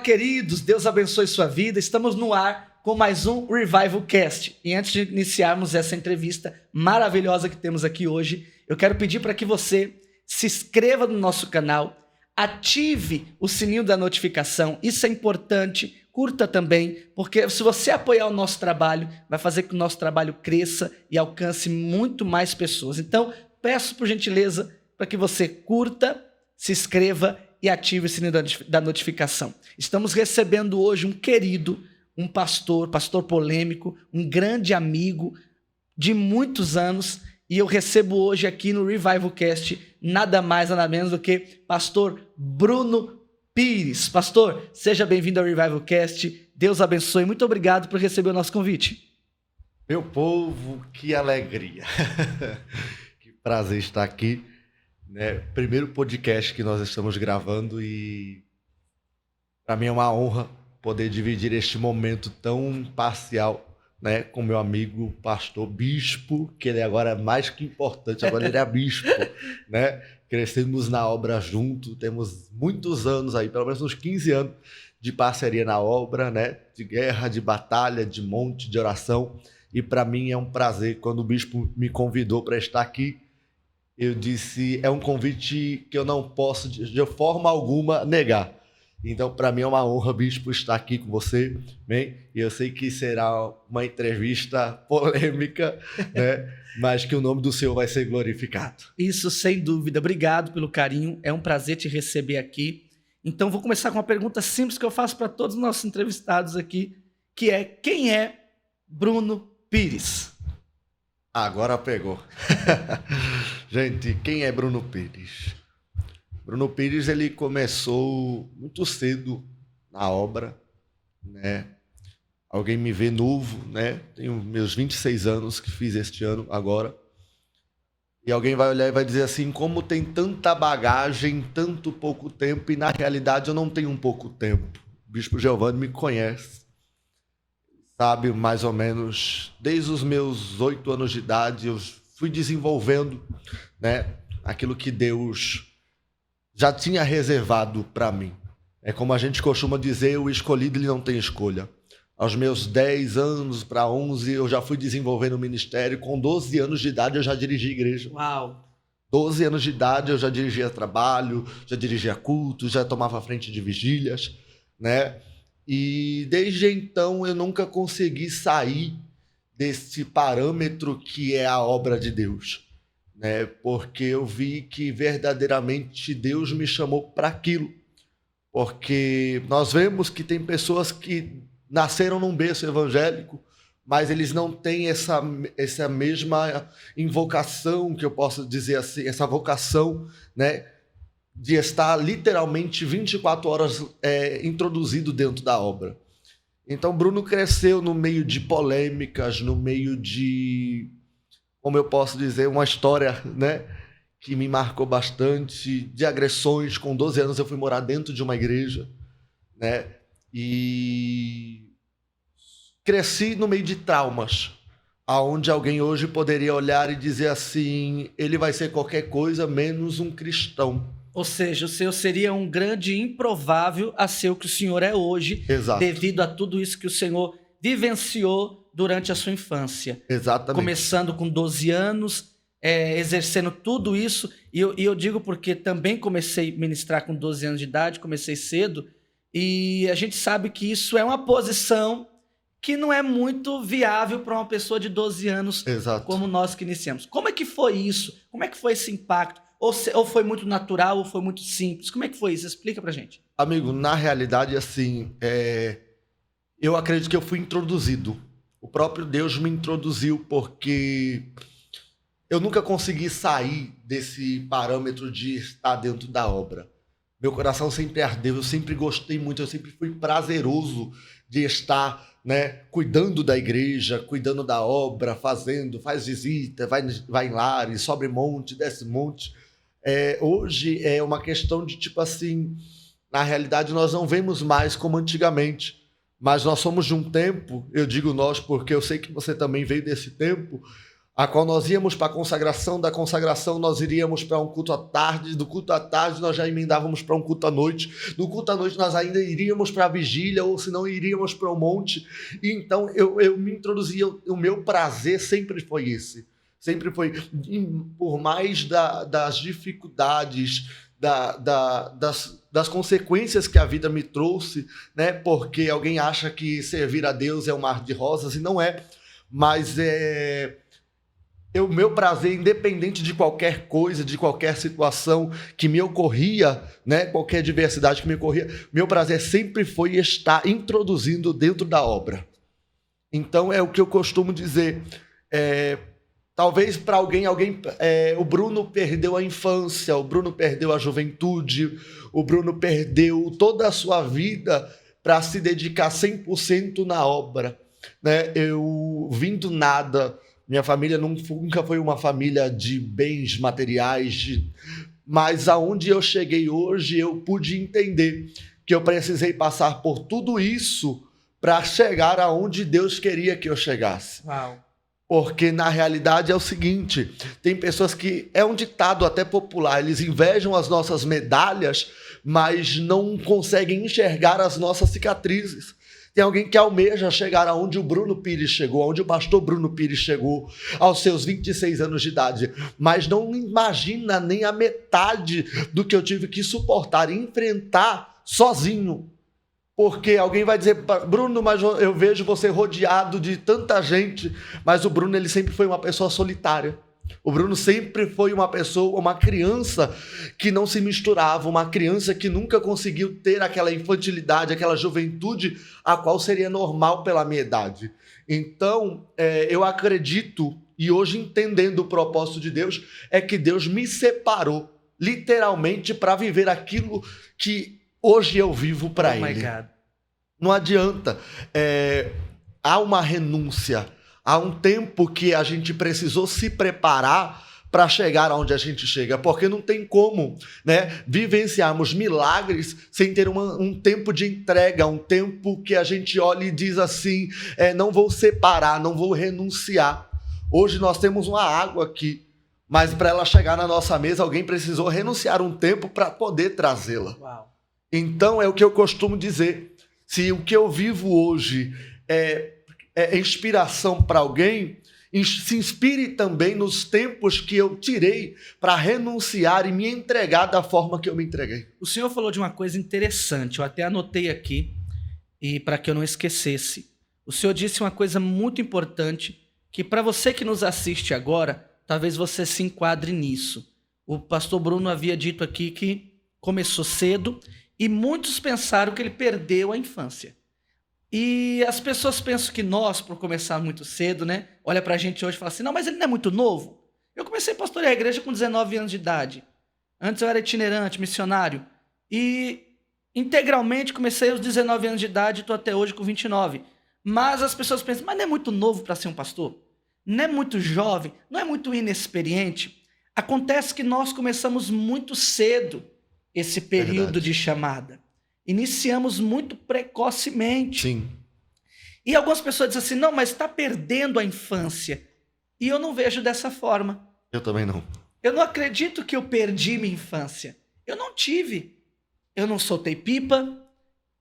queridos, Deus abençoe sua vida. Estamos no ar com mais um Revival Cast. E antes de iniciarmos essa entrevista maravilhosa que temos aqui hoje, eu quero pedir para que você se inscreva no nosso canal, ative o sininho da notificação, isso é importante, curta também, porque se você apoiar o nosso trabalho, vai fazer com que o nosso trabalho cresça e alcance muito mais pessoas. Então, peço por gentileza para que você curta, se inscreva e ative o sininho da notificação. Estamos recebendo hoje um querido, um pastor polêmico, um grande amigo de muitos anos, e eu recebo hoje aqui no Revival Cast nada mais, nada menos do que pastor Bruno Pires. Pastor, seja bem-vindo ao Revival Cast. Deus abençoe. Muito obrigado por receber o nosso convite. Meu povo, que alegria. Que prazer estar aqui. Primeiro podcast que nós estamos gravando e para mim é uma honra poder dividir este momento tão parcial, com meu amigo pastor bispo, que ele agora é mais que importante, agora ele é bispo, Crescemos na obra junto, temos muitos anos aí, pelo menos uns 15 anos de parceria na obra, de guerra, de batalha, de monte, de oração, e para mim é um prazer. Quando o bispo me convidou para estar aqui, eu disse, é um convite que eu não posso de forma alguma negar. Então, para mim é uma honra, bispo, estar aqui com você, bem? E eu sei que será uma entrevista polêmica, mas que o nome do Senhor vai ser glorificado. Isso, sem dúvida. Obrigado pelo carinho. É um prazer te receber aqui. Então, vou começar com uma pergunta simples que eu faço para todos os nossos entrevistados aqui, que é, quem é Bruno Pires? Agora pegou. Gente, quem é Bruno Pires? Bruno Pires, ele começou muito cedo na obra, Alguém me vê novo, Tenho meus 26 anos que fiz este ano agora. E alguém vai olhar e vai dizer assim, como tem tanta bagagem, tanto pouco tempo, e na realidade eu não tenho pouco tempo. O Bispo Giovanni me conhece. Sabe, mais ou menos, desde os meus 8 anos de idade, eu fui desenvolvendo, aquilo que Deus já tinha reservado para mim. É como a gente costuma dizer, o escolhido ele não tem escolha. Aos meus 10 anos para 11, eu já fui desenvolvendo o ministério. Com 12 anos de idade, eu já dirigi igreja. Uau! 12 anos de idade, eu já dirigia trabalho, já dirigia cultos, já tomava frente de vigílias, E desde então eu nunca consegui sair desse parâmetro que é a obra de Deus, Porque eu vi que verdadeiramente Deus me chamou para aquilo. Porque nós vemos que tem pessoas que nasceram num berço evangélico, mas eles não têm essa mesma invocação, que eu posso dizer assim, essa vocação, de estar literalmente 24 horas introduzido dentro da obra. Então, Bruno cresceu no meio de polêmicas, no meio de, como eu posso dizer, uma história, que me marcou bastante, de agressões. Com 12 anos eu fui morar dentro de uma igreja, E cresci no meio de traumas, aonde alguém hoje poderia olhar e dizer assim, ele vai ser qualquer coisa menos um cristão. Ou seja, o senhor seria um grande improvável a ser o que o senhor é hoje, Exato. Devido a tudo isso que o senhor vivenciou durante a sua infância. Exatamente. Começando com 12 anos, exercendo tudo isso, e eu digo porque também comecei a ministrar com 12 anos de idade, comecei cedo, e a gente sabe que isso é uma posição que não é muito viável para uma pessoa de 12 anos. Exato. Como nós que iniciamos. Como é que foi isso? Como é que foi esse impacto? Ou foi muito natural, ou foi muito simples? Como é que foi isso? Explica pra gente. Amigo, na realidade, assim, eu acredito que eu fui introduzido. O próprio Deus me introduziu, porque eu nunca consegui sair desse parâmetro de estar dentro da obra. Meu coração sempre ardeu, eu sempre gostei muito, eu sempre fui prazeroso de estar, cuidando da igreja, cuidando da obra, faz visita, vai em lares, sobe monte, desce monte. Hoje é uma questão de tipo assim, na realidade nós não vemos mais como antigamente, mas nós somos de um tempo, eu digo nós porque eu sei que você também veio desse tempo, a qual nós íamos para a consagração, da consagração nós iríamos para um culto à tarde, do culto à tarde nós já emendávamos para um culto à noite, do culto à noite nós ainda iríamos para a vigília, ou se não iríamos para o monte. E então eu me introduzia, o meu prazer sempre foi esse, sempre foi, por mais das dificuldades, das consequências que a vida me trouxe, né? Porque alguém acha que servir a Deus é um mar de rosas, e não é, mas o meu prazer, independente de qualquer coisa, de qualquer situação que me ocorria, né, qualquer adversidade que me ocorria, meu prazer sempre foi estar introduzindo dentro da obra. Então é o que eu costumo dizer. Talvez para alguém, o Bruno perdeu a infância, o Bruno perdeu a juventude, o Bruno perdeu toda a sua vida para se dedicar 100% na obra, né? Eu vim do nada. Minha família nunca foi uma família de bens materiais, mas aonde eu cheguei hoje, eu pude entender que eu precisei passar por tudo isso para chegar aonde Deus queria que eu chegasse. Uau. Porque, na realidade, é o seguinte, tem pessoas que, é um ditado até popular, eles invejam as nossas medalhas, mas não conseguem enxergar as nossas cicatrizes. Tem alguém que almeja chegar aonde o Bruno Pires chegou, aonde o pastor Bruno Pires chegou, aos seus 26 anos de idade, mas não imagina nem a metade do que eu tive que suportar e enfrentar sozinho. Porque alguém vai dizer, Bruno, mas eu vejo você rodeado de tanta gente, mas o Bruno, ele sempre foi uma pessoa solitária. O Bruno sempre foi uma pessoa, uma criança que não se misturava, uma criança que nunca conseguiu ter aquela infantilidade, aquela juventude a qual seria normal pela minha idade. Então, eu acredito, e hoje entendendo o propósito de Deus, é que Deus me separou, literalmente, para viver aquilo que hoje eu vivo para Ele. Não adianta. Há uma renúncia. Há um tempo que a gente precisou se preparar para chegar aonde a gente chega, porque não tem como, né, vivenciarmos milagres sem ter um tempo de entrega, um tempo que a gente olha e diz assim, não vou separar, não vou renunciar. Hoje nós temos uma água aqui, mas para ela chegar na nossa mesa, alguém precisou renunciar um tempo para poder trazê-la. Uau. Então é o que eu costumo dizer, se o que eu vivo hoje é inspiração para alguém, se inspire também nos tempos que eu tirei para renunciar e me entregar da forma que eu me entreguei. O senhor falou de uma coisa interessante, eu até anotei aqui, e para que eu não esquecesse. O senhor disse uma coisa muito importante, que para você que nos assiste agora, talvez você se enquadre nisso. O pastor Bruno havia dito aqui que começou cedo, e muitos pensaram que ele perdeu a infância. E as pessoas pensam que nós, por começar muito cedo, né? Olha pra gente hoje e fala assim, não, mas ele não é muito novo. Eu comecei a pastorear a igreja com 19 anos de idade. Antes eu era itinerante, missionário. E integralmente comecei aos 19 anos de idade e estou até hoje com 29. Mas as pessoas pensam, mas não é muito novo para ser um pastor? Não é muito jovem? Não é muito inexperiente? Acontece que nós começamos muito cedo esse período de chamada. Iniciamos muito precocemente. Sim. E algumas pessoas dizem assim, não, mas está perdendo a infância. E eu não vejo dessa forma. Eu também não. Eu não acredito que eu perdi minha infância. Eu não tive. Eu não soltei pipa,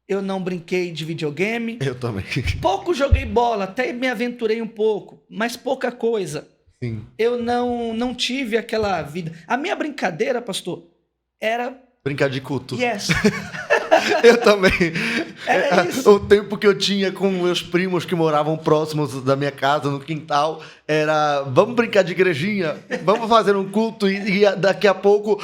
eu não brinquei de videogame. Eu também. Pouco joguei bola, até me aventurei um pouco, mas pouca coisa. Sim. Eu não tive aquela vida. A minha brincadeira, pastor, era... Brincar de culto. Yes. Eu também. Era isso. O tempo que eu tinha com meus primos que moravam próximos da minha casa, no quintal, era, vamos brincar de igrejinha, vamos fazer um culto, e daqui a pouco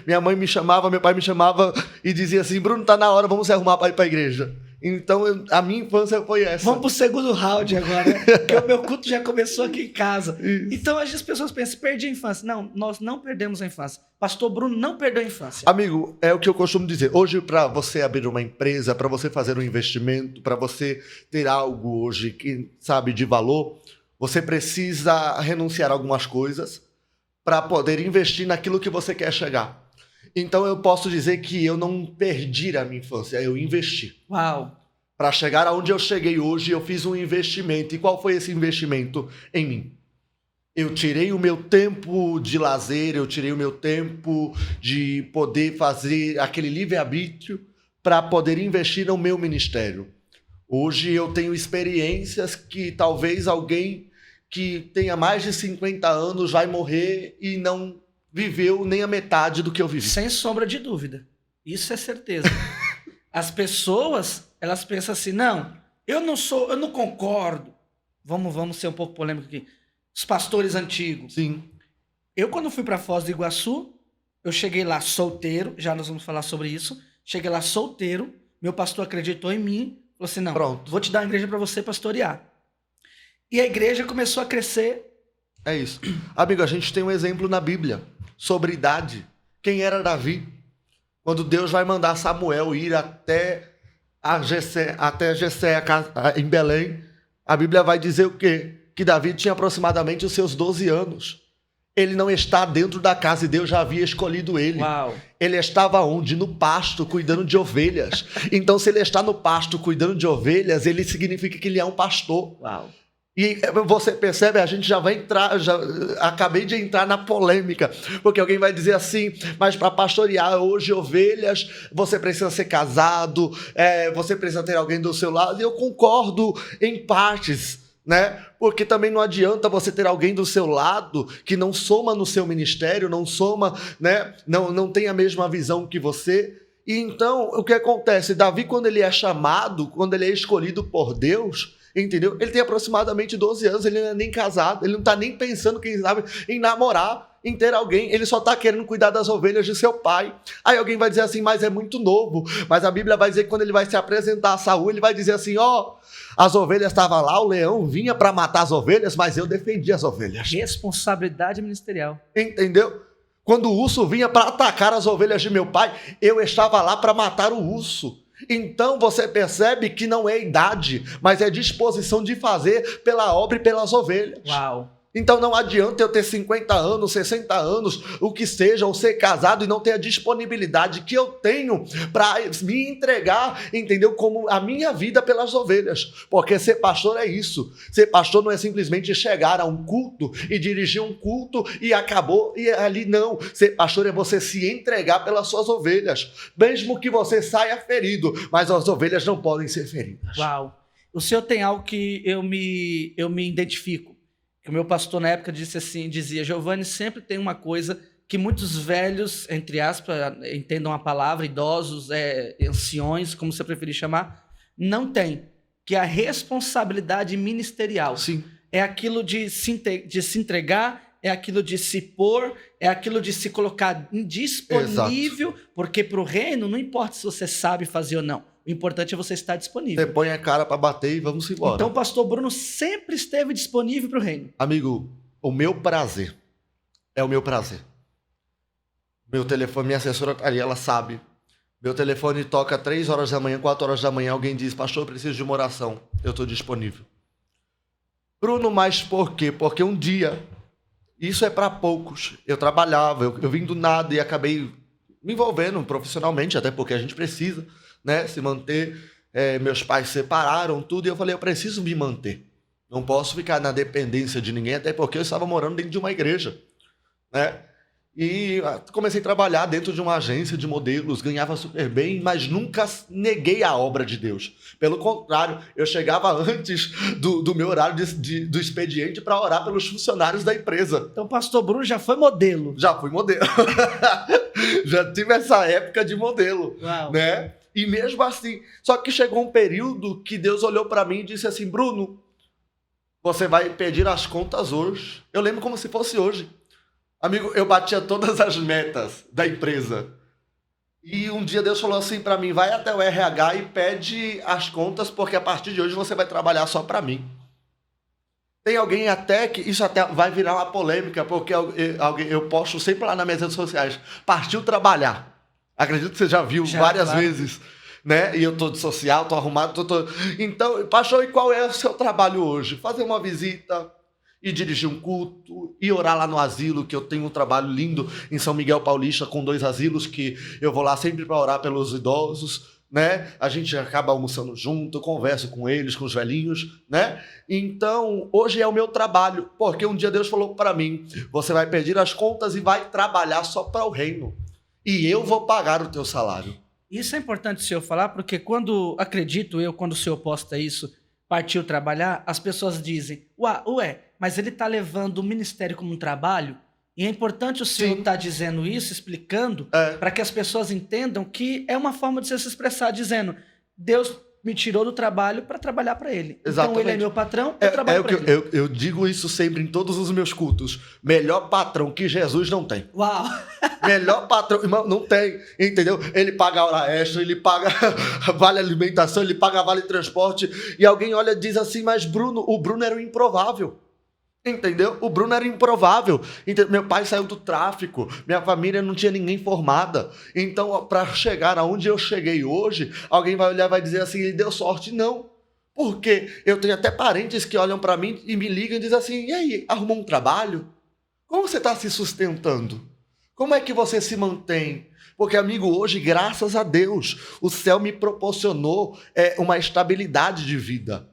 minha mãe me chamava, meu pai me chamava e dizia assim, Bruno, tá na hora, vamos se arrumar para ir para a igreja. Então, a minha infância foi essa. Vamos pro segundo round agora, né? Porque o meu culto já começou aqui em casa. Isso. Então, as pessoas pensam, perdi a infância. Não, nós não perdemos a infância. Pastor Bruno não perdeu a infância. Amigo, é o que eu costumo dizer. Hoje, para você abrir uma empresa, para você fazer um investimento, para você ter algo hoje, que sabe, de valor, você precisa renunciar a algumas coisas para poder investir naquilo que você quer chegar. Então, eu posso dizer que eu não perdi a minha infância, eu investi. Uau! Para chegar aonde eu cheguei hoje, eu fiz um investimento. E qual foi esse investimento? Em mim. Eu tirei o meu tempo de lazer, eu tirei o meu tempo de poder fazer aquele livre-arbítrio para poder investir no meu ministério. Hoje eu tenho experiências que talvez alguém que tenha mais de 50 anos vai morrer e não viveu nem a metade do que eu vivi. Sem sombra de dúvida. Isso é certeza. As pessoas, elas pensam assim, não, eu não concordo. Vamos ser um pouco polêmico aqui. Os pastores antigos. Sim. Eu, quando fui para Foz do Iguaçu, eu cheguei lá solteiro, já nós vamos falar sobre isso. Cheguei lá solteiro, meu pastor acreditou em mim, falou assim, não, Pronto. vou te dar uma igreja para você pastorear. E a igreja começou a crescer. É isso. Amigo, a gente tem um exemplo na Bíblia sobre idade. Quem era Davi? Quando Deus vai mandar Samuel ir até Jessé em Belém, a Bíblia vai dizer o quê? Que Davi tinha aproximadamente os seus 12 anos. Ele não está dentro da casa e Deus já havia escolhido ele. Uau. Ele estava onde? No pasto, cuidando de ovelhas. Então, se ele está no pasto cuidando de ovelhas, ele significa que ele é um pastor. Uau. E você percebe, a gente já vai entrar, acabei de entrar na polêmica, porque alguém vai dizer assim, mas para pastorear hoje ovelhas, você precisa ser casado, você precisa ter alguém do seu lado, e eu concordo em partes, né? Porque também não adianta você ter alguém do seu lado que não soma no seu ministério, não soma, né? Não tem a mesma visão que você. E então, o que acontece? Davi, quando ele é chamado, quando ele é escolhido por Deus, entendeu? Ele tem aproximadamente 12 anos, ele não é nem casado, ele não está nem pensando, quem sabe, em namorar, em ter alguém, ele só está querendo cuidar das ovelhas de seu pai. Aí alguém vai dizer assim, mas é muito novo. Mas a Bíblia vai dizer que quando ele vai se apresentar a Saul, ele vai dizer assim, as ovelhas estavam lá, o leão vinha para matar as ovelhas, mas eu defendi as ovelhas. Responsabilidade ministerial. Entendeu? Quando o urso vinha para atacar as ovelhas de meu pai, eu estava lá para matar o urso. Então você percebe que não é idade, mas é disposição de fazer pela obra e pelas ovelhas. Uau. Então não adianta eu ter 50 anos, 60 anos, o que seja, ou ser casado e não ter a disponibilidade que eu tenho para me entregar, entendeu? Como a minha vida pelas ovelhas. Porque ser pastor é isso. Ser pastor não é simplesmente chegar a um culto e dirigir um culto e acabou, e ali não. Ser pastor é você se entregar pelas suas ovelhas. Mesmo que você saia ferido, mas as ovelhas não podem ser feridas. Uau. O senhor tem algo que eu me identifico. Que o meu pastor na época dizia, Giovanni, sempre tem uma coisa que muitos velhos, entre aspas, entendam a palavra, idosos, anciões, como você preferir chamar, não tem, que é a responsabilidade ministerial. Sim. É aquilo de se entregar, é aquilo de se pôr, é aquilo de se colocar disponível, exato. Porque para o reino não importa se você sabe fazer ou não. O importante é você estar disponível. Você põe a cara para bater e vamos embora. Então o pastor Bruno sempre esteve disponível para o reino. Amigo, o meu prazer é o meu prazer. Meu telefone, minha assessora ali, ela sabe. Meu telefone toca 3 horas da manhã, 4 horas da manhã, alguém diz, pastor, eu preciso de uma oração. Eu estou disponível. Bruno, mas por quê? Porque um dia, isso é para poucos, eu trabalhava, eu vim do nada e acabei me envolvendo profissionalmente, até porque a gente precisa, né, se manter. Meus pais separaram tudo e eu falei, eu preciso me manter. Não posso ficar na dependência de ninguém, até porque eu estava morando dentro de uma igreja, né? E comecei a trabalhar dentro de uma agência de modelos, ganhava super bem, mas nunca neguei a obra de Deus. Pelo contrário, eu chegava antes do meu horário do expediente para orar pelos funcionários da empresa. Então o pastor Bruno já foi modelo. Já fui modelo. Já tive essa época de modelo. Uau. Né? E mesmo assim, só que chegou um período que Deus olhou para mim e disse assim, Bruno, você vai pedir as contas hoje. Eu lembro como se fosse hoje. Amigo, eu batia todas as metas da empresa. E um dia Deus falou assim para mim, vai até o RH e pede as contas, porque a partir de hoje você vai trabalhar só para mim. Tem alguém até que, isso até vai virar uma polêmica, porque eu posto sempre lá nas minhas redes sociais, partiu trabalhar. Acredito que você já viu várias vezes. Né? E eu tô de social, tô arrumado, Então, pastor, e qual é o seu trabalho hoje? Fazer uma visita, e dirigir um culto, e orar lá no asilo, que eu tenho um trabalho lindo em São Miguel Paulista, com 2 asilos, que eu vou lá sempre para orar pelos idosos, né? A gente acaba almoçando junto, eu converso com eles, com os velhinhos, né? Então, hoje é o meu trabalho, porque um dia Deus falou para mim, você vai pedir as contas e vai trabalhar só para o reino. E eu vou pagar o teu salário. Isso é importante o senhor falar, porque acredito eu, quando o senhor posta isso, partiu trabalhar, as pessoas dizem, ué, mas ele está levando o ministério como um trabalho? E é importante o senhor estar dizendo isso, explicando, para que as pessoas entendam que é uma forma de você se expressar, dizendo, Deus me tirou do trabalho para trabalhar para ele. Exatamente. Então ele é meu patrão, eu trabalho para ele. Eu digo isso sempre em todos os meus cultos. Melhor patrão que Jesus não tem. Uau! Melhor patrão, irmão, não tem, entendeu? Ele paga hora extra, ele paga vale alimentação, ele paga vale transporte. E alguém olha e diz assim, mas o Bruno era o improvável. Entendeu? O Bruno era improvável. Meu pai saiu do tráfico, minha família não tinha ninguém formada. Então, para chegar aonde eu cheguei hoje, alguém vai olhar e vai dizer assim, ele deu sorte. Não. Porque eu tenho até parentes que olham para mim e me ligam e dizem assim, e aí, arrumou um trabalho? Como você está se sustentando? Como é que você se mantém? Porque, amigo, hoje, graças a Deus, o céu me proporcionou uma estabilidade de vida.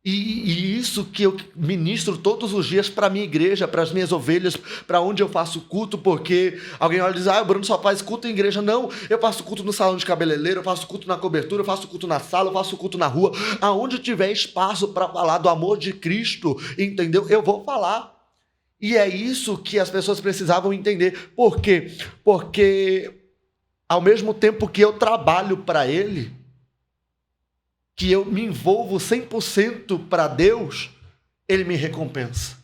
E isso que eu ministro todos os dias para a minha igreja, para as minhas ovelhas, para onde eu faço culto, porque alguém olha e diz, o Bruno só faz culto em igreja. Não, eu faço culto no salão de cabeleireiro, eu faço culto na cobertura, eu faço culto na sala, eu faço culto na rua. Aonde tiver espaço para falar do amor de Cristo, entendeu? Eu vou falar. E é isso que as pessoas precisavam entender. Por quê? Porque ao mesmo tempo que eu trabalho para Ele, que eu me envolvo 100% para Deus, Ele me recompensa.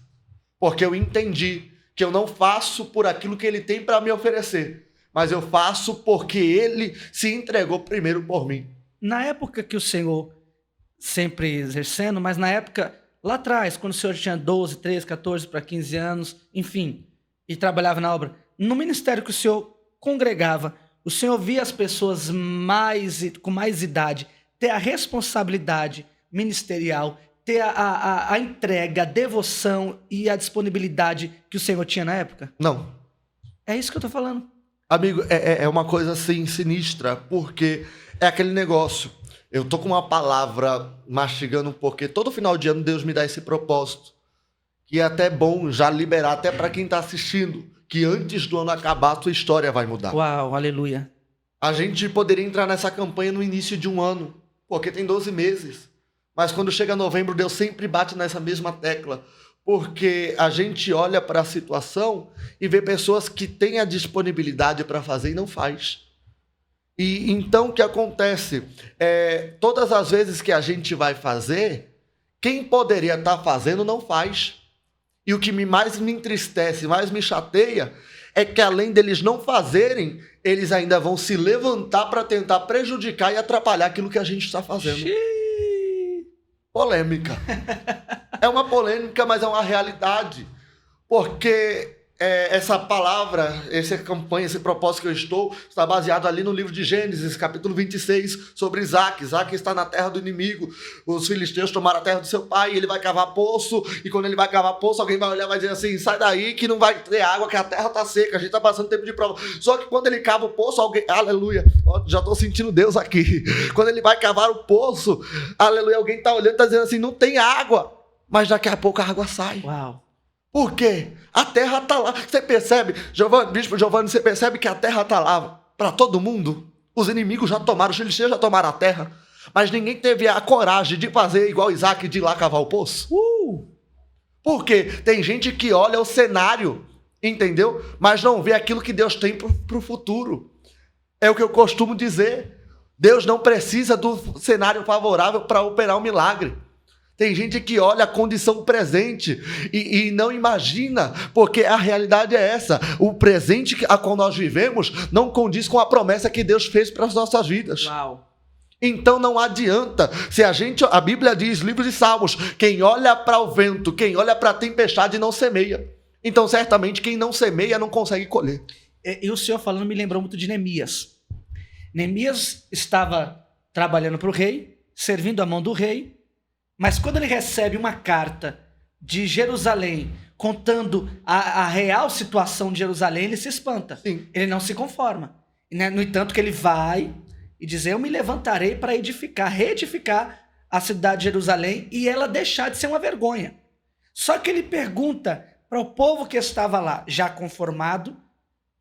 Porque eu entendi que eu não faço por aquilo que Ele tem para me oferecer, mas eu faço porque Ele se entregou primeiro por mim. Na época que o senhor, sempre exercendo, mas na época, lá atrás, quando o senhor tinha 12, 13, 14 para 15 anos, enfim, e trabalhava na obra, no ministério que o senhor congregava, o senhor via as pessoas com mais idade ter a responsabilidade ministerial, ter a entrega, a devoção e a disponibilidade que o Senhor tinha na época? Não. É isso que eu tô falando. Amigo, é uma coisa assim sinistra, porque é aquele negócio. Eu tô com uma palavra mastigando, porque todo final de ano Deus me dá esse propósito. Que é até bom já liberar, até para quem tá assistindo, que antes do ano acabar, a sua história vai mudar. Uau, aleluia. A gente poderia entrar nessa campanha no início de um ano, porque tem 12 meses. Mas quando chega novembro, Deus sempre bate nessa mesma tecla. Porque a gente olha para a situação e vê pessoas que têm a disponibilidade para fazer e não faz. E então o que acontece? Todas as vezes que a gente vai fazer, quem poderia estar fazendo não faz. E o que mais me entristece, mais me chateia, é que além deles não fazerem, eles ainda vão se levantar para tentar prejudicar e atrapalhar aquilo que a gente está fazendo. Polêmica. É uma polêmica, mas é uma realidade. Porque essa palavra, essa campanha, esse propósito que eu estou, está baseado ali no livro de Gênesis, capítulo 26, sobre Isaac. Isaac está na terra do inimigo. Os filisteus tomaram a terra do seu pai, e ele vai cavar poço, e quando ele vai cavar poço, alguém vai olhar e vai dizer assim, sai daí que não vai ter água, que a terra está seca, a gente está passando tempo de prova. Só que quando ele cava o poço, alguém, aleluia, já estou sentindo Deus aqui. Quando ele vai cavar o poço, aleluia, alguém está olhando e está dizendo assim, não tem água, mas daqui a pouco a água sai. Uau. Por quê? A terra está lá. Você percebe, Bispo Giovanni, você percebe que a terra está lá para todo mundo? Os inimigos já tomaram, os filisteus já tomaram a terra, mas ninguém teve a coragem de fazer igual Isaac, de ir lá cavar o poço. Por quê? Tem gente que olha o cenário, entendeu? Mas não vê aquilo que Deus tem para o futuro. É o que eu costumo dizer. Deus não precisa do cenário favorável para operar um milagre. Tem gente que olha a condição presente e não imagina, porque a realidade é essa. O presente a qual nós vivemos não condiz com a promessa que Deus fez para as nossas vidas. Uau. Então não adianta. A Bíblia diz, livro de Salmos, quem olha para o vento, quem olha para a tempestade não semeia. Então certamente quem não semeia não consegue colher. E o senhor falando me lembrou muito de Neemias. Neemias estava trabalhando para o rei, servindo a mão do rei, mas quando ele recebe uma carta de Jerusalém contando a real situação de Jerusalém, ele se espanta. Sim. Ele não se conforma. No entanto, que ele vai e dizer: eu me levantarei para edificar, reedificar a cidade de Jerusalém e ela deixar de ser uma vergonha. Só que ele pergunta para o povo que estava lá, já conformado,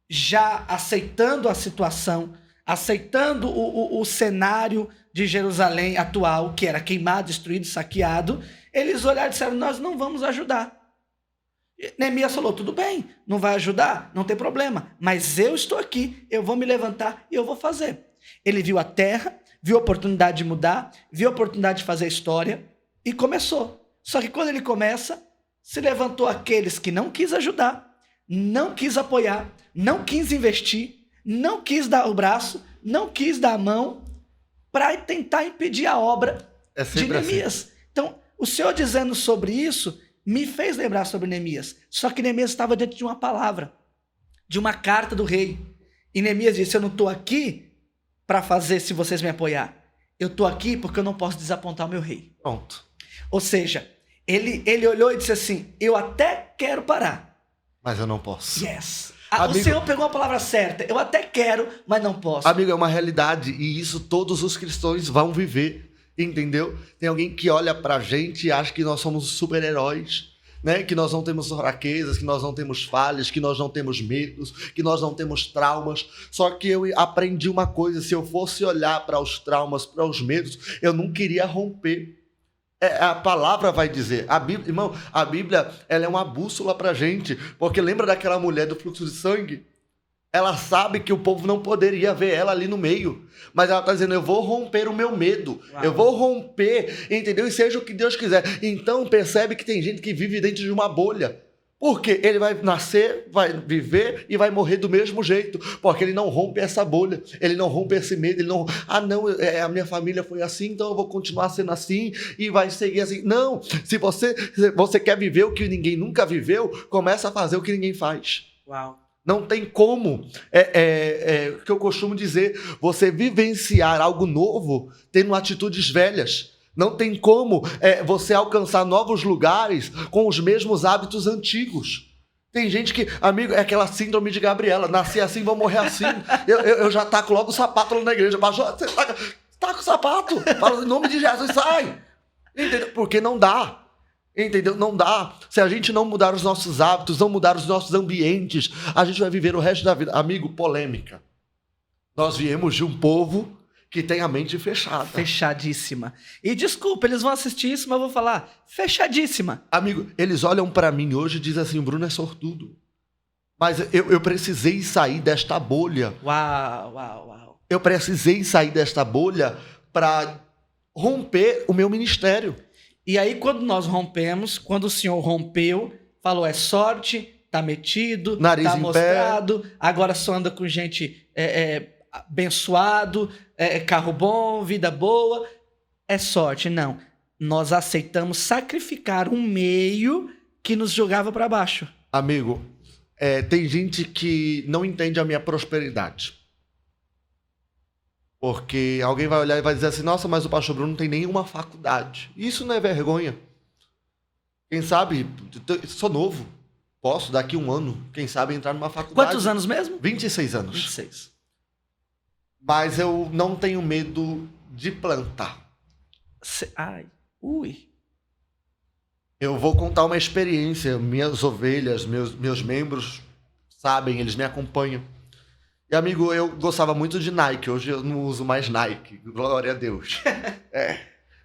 já aceitando a situação, aceitando o cenário de Jerusalém atual, que era queimado, destruído, saqueado. Eles olharam e disseram: nós não vamos ajudar. Neemias falou: tudo bem, não vai ajudar? Não tem problema, mas eu estou aqui, eu vou me levantar e eu vou fazer. Ele viu a terra, viu a oportunidade de mudar, viu a oportunidade de fazer história e começou. Só que quando ele começa, se levantou aqueles que não quis ajudar, não quis apoiar, não quis investir, não quis dar o braço, não quis dar a mão para tentar impedir a obra de Neemias. Assim. Então, o Senhor dizendo sobre isso me fez lembrar sobre Neemias. Só que Neemias estava diante de uma palavra, de uma carta do rei. E Neemias disse: eu não estou aqui para fazer se vocês me apoiar. Eu estou aqui porque eu não posso desapontar o meu rei. Pronto. Ou seja, ele olhou e disse assim: eu até quero parar, mas eu não posso. Yes. Amigo, o Senhor pegou a palavra certa. Eu até quero, mas não posso. Amigo, é uma realidade e isso todos os cristãos vão viver. Entendeu? Tem alguém que olha pra gente e acha que nós somos super-heróis, né? Que nós não temos fraquezas, que nós não temos falhas, que nós não temos medos, que nós não temos traumas. Só que eu aprendi uma coisa: se eu fosse olhar para os traumas, para os medos, eu não queria romper. A palavra vai dizer. A Bíblia, irmão, a Bíblia, ela é uma bússola pra gente. Porque lembra daquela mulher do fluxo de sangue? Ela sabe que o povo não poderia ver ela ali no meio. Mas ela está dizendo: eu vou romper o meu medo. Uau. Eu vou romper, entendeu? E seja o que Deus quiser. Então percebe que tem gente que vive dentro de uma bolha. Porque ele vai nascer, vai viver e vai morrer do mesmo jeito. Porque ele não rompe essa bolha. Ele não rompe esse medo. Ele não... não, a minha família foi assim, então eu vou continuar sendo assim e vai seguir assim. Não, se você quer viver o que ninguém nunca viveu, começa a fazer o que ninguém faz. Uau. Não tem como, o que eu costumo dizer, você vivenciar algo novo tendo atitudes velhas. Não tem como você alcançar novos lugares com os mesmos hábitos antigos. Tem gente que, amigo, é aquela síndrome de Gabriela: nasci assim, vou morrer assim. Eu já taco logo o sapato lá na igreja. Você taca o sapato, fala em nome de Jesus, sai. Entendeu? Porque não dá. Entendeu? Não dá. Se a gente não mudar os nossos hábitos, não mudar os nossos ambientes, a gente vai viver o resto da vida. Amigo, polêmica. Nós viemos de um povo que tem a mente fechada. Fechadíssima. E desculpa, eles vão assistir isso, mas eu vou falar: fechadíssima. Amigo, eles olham pra mim hoje e dizem assim: o Bruno é sortudo. Mas eu precisei sair desta bolha. Uau. Eu precisei sair desta bolha para romper o meu ministério. E aí, quando nós rompemos, quando o Senhor rompeu, falou: é sorte, tá metido, nariz tá em mostrado, pé. Agora só anda com gente abençoado, carro bom, vida boa. É sorte. Não. Nós aceitamos sacrificar um meio que nos jogava para baixo. Amigo, tem gente que não entende a minha prosperidade. Porque alguém vai olhar e vai dizer assim: nossa, mas o pastor Bruno não tem nenhuma faculdade. Isso não é vergonha? Quem sabe, sou novo, posso daqui um ano, quem sabe, entrar numa faculdade. Quantos anos mesmo? 26 anos. 26. Mas eu não tenho medo de plantar. Eu vou contar uma experiência. Minhas ovelhas, meus membros sabem, eles me acompanham. E, amigo, eu gostava muito de Nike. Hoje eu não uso mais Nike. Glória a Deus.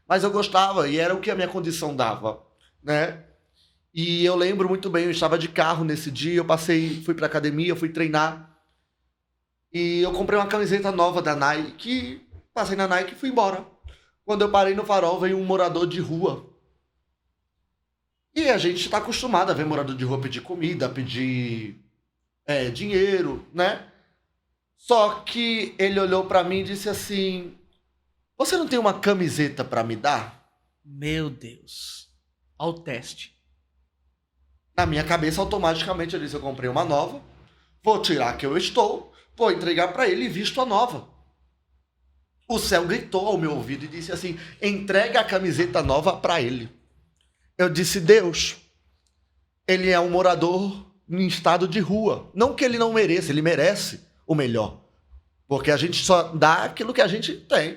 Mas eu gostava e era o que a minha condição dava, né? E eu lembro muito bem, eu estava de carro nesse dia, eu fui pra academia, fui treinar. E eu comprei uma camiseta nova da Nike, passei na Nike e fui embora. Quando eu parei no farol, veio um morador de rua. E a gente está acostumado a ver morador de rua pedir comida, pedir dinheiro, né? Só que ele olhou pra mim e disse assim: você não tem uma camiseta pra me dar? Meu Deus. Olha o teste. Na minha cabeça, automaticamente, eu disse: eu comprei uma nova, vou tirar a que eu estou, vou entregar pra ele e visto a nova. O céu gritou ao meu ouvido e disse assim: entrega a camiseta nova pra ele. Eu disse: Deus, ele é um morador em estado de rua. Não que ele não mereça, ele merece o melhor. Porque a gente só dá aquilo que a gente tem.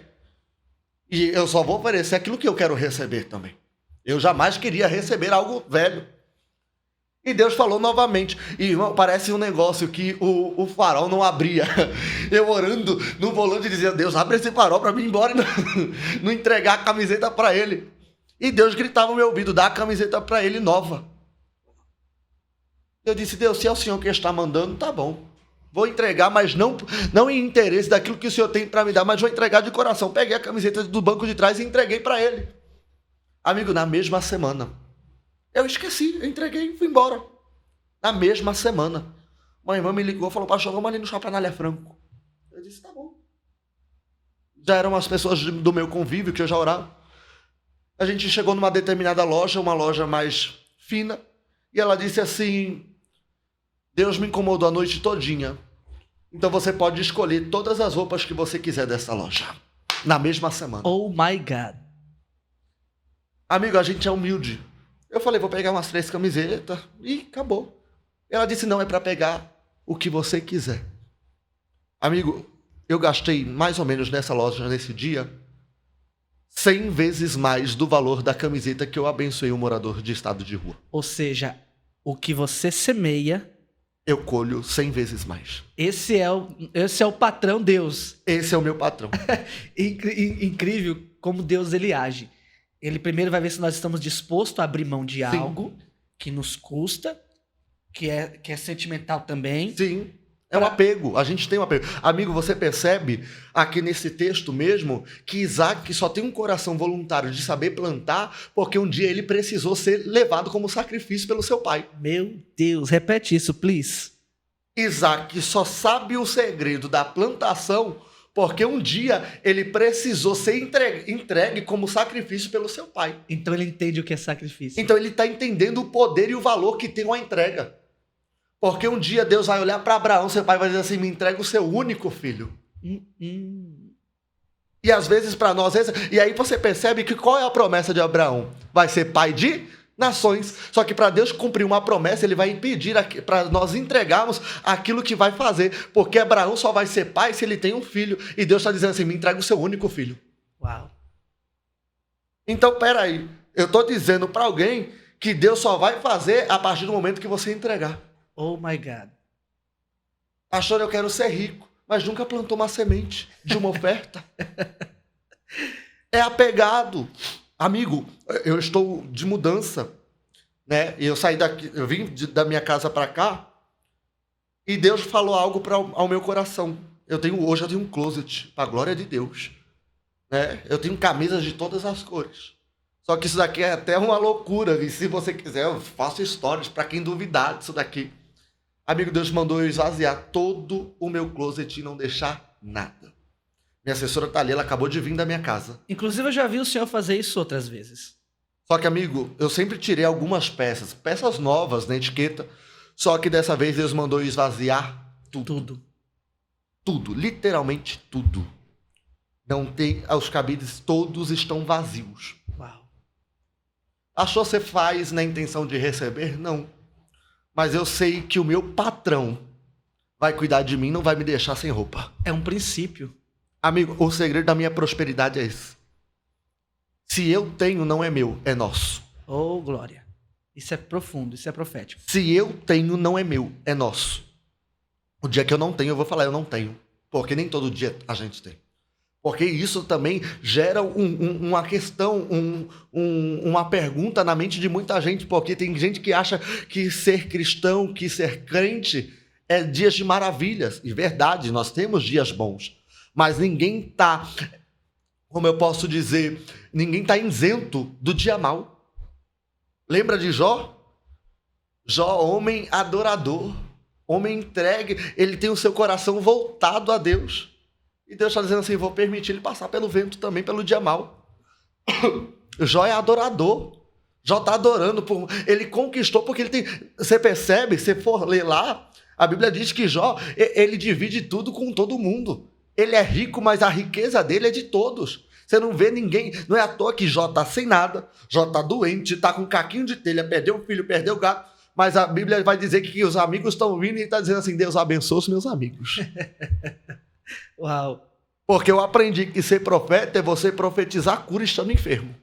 E eu só vou oferecer aquilo que eu quero receber também. Eu jamais queria receber algo velho. E Deus falou novamente. E, irmão, parece um negócio que o farol não abria. Eu orando no volante dizendo, Deus, abre esse farol para mim ir embora e não entregar a camiseta para ele. E Deus gritava no meu ouvido, dá a camiseta para ele nova. Eu disse, Deus, se é o Senhor que está mandando, tá bom. Vou entregar, mas não em interesse daquilo que o Senhor tem para me dar, mas vou entregar de coração. Peguei a camiseta do banco de trás e entreguei para ele. Amigo, na mesma semana. Eu esqueci, eu entreguei e fui embora. Na mesma semana. Uma irmã me ligou e falou, pastor, vamos ali no Shopping Anália Franco. Eu disse, tá bom. Já eram as pessoas do meu convívio que eu já orava. A gente chegou numa determinada loja, uma loja mais fina, e ela disse assim, Deus me incomodou a noite todinha. Então você pode escolher todas as roupas que você quiser dessa loja. Na mesma semana. Oh my God. Amigo, a gente é humilde. Eu falei, vou pegar umas 3 camisetas e acabou. Ela disse, não, é para pegar o que você quiser. Amigo, eu gastei mais ou menos nessa loja, nesse dia, 100 vezes mais do valor da camiseta que eu abençoei um morador de estado de rua. Ou seja, o que você semeia, eu colho 100 vezes mais. Esse é o patrão Deus. Esse é o meu patrão. Incrível como Deus ele age. Ele primeiro vai ver se nós estamos dispostos a abrir mão de algo que nos custa, que é sentimental também. Sim, é um apego. A gente tem um apego. Amigo, você percebe aqui nesse texto mesmo que Isaac só tem um coração voluntário de saber plantar porque um dia ele precisou ser levado como sacrifício pelo seu pai. Meu Deus, repete isso, please. Isaac só sabe o segredo da plantação porque um dia ele precisou ser entregue como sacrifício pelo seu pai. Então ele entende o que é sacrifício. Então ele está entendendo o poder e o valor que tem uma entrega. Porque um dia Deus vai olhar para Abraão, seu pai vai dizer assim, me entrega o seu único filho. E às vezes para nós... E aí você percebe que qual é a promessa de Abraão? Vai ser pai de nações. Só que para Deus cumprir uma promessa, ele vai impedir para nós entregarmos aquilo que vai fazer. Porque Abraão só vai ser pai se ele tem um filho. E Deus está dizendo assim, me entrega o seu único filho. Uau. Então, peraí. Eu estou dizendo para alguém que Deus só vai fazer a partir do momento que você entregar. Oh my God. Pastor, eu quero ser rico, mas nunca plantou uma semente de uma oferta. É apegado. Amigo, eu estou de mudança, né? Eu saí daqui, eu vim da minha casa para cá e Deus falou algo ao meu coração. Hoje eu tenho um closet, para a glória de Deus, né? Eu tenho camisas de todas as cores. Só que isso daqui é até uma loucura. E se você quiser, eu faço stories para quem duvidar disso daqui. Amigo, Deus mandou eu esvaziar todo o meu closet e não deixar nada. Minha assessora tá ali, ela acabou de vir da minha casa. Inclusive, eu já vi o senhor fazer isso outras vezes. Só que, amigo, eu sempre tirei algumas peças novas na etiqueta, só que dessa vez Deus mandou eu esvaziar tudo. Tudo, literalmente tudo. Não tem, os cabides todos estão vazios. Uau. Achou que você faz na intenção de receber? Não. Mas eu sei que o meu patrão vai cuidar de mim, não vai me deixar sem roupa. É um princípio. Amigo, o segredo da minha prosperidade é esse. Se eu tenho, não é meu, é nosso. Oh, glória. Isso é profundo, isso é profético. Se eu tenho, não é meu, é nosso. O dia que eu não tenho, eu vou falar, eu não tenho. Porque nem todo dia a gente tem. Porque isso também gera uma questão, uma pergunta na mente de muita gente. Porque tem gente que acha que ser cristão, que ser crente é dias de maravilhas. E verdade, nós temos dias bons. Mas ninguém está, como eu posso dizer, ninguém está isento do dia mau. Lembra de Jó? Jó, homem adorador, homem entregue, ele tem o seu coração voltado a Deus. E Deus está dizendo assim, vou permitir ele passar pelo vento também, pelo dia mau. Jó é adorador. Jó está adorando. Ele conquistou porque ele tem... Você percebe, se for ler lá, a Bíblia diz que Jó, ele divide tudo com todo mundo. Ele é rico, mas a riqueza dele é de todos. Você não vê ninguém... Não é à toa que Jó está sem nada. Jó está doente, está com um caquinho de telha, perdeu o filho, perdeu o gato. Mas a Bíblia vai dizer que os amigos estão vindo e está dizendo assim, Deus abençoe os meus amigos. Uau. Porque eu aprendi que ser profeta é você profetizar a cura estando enfermo.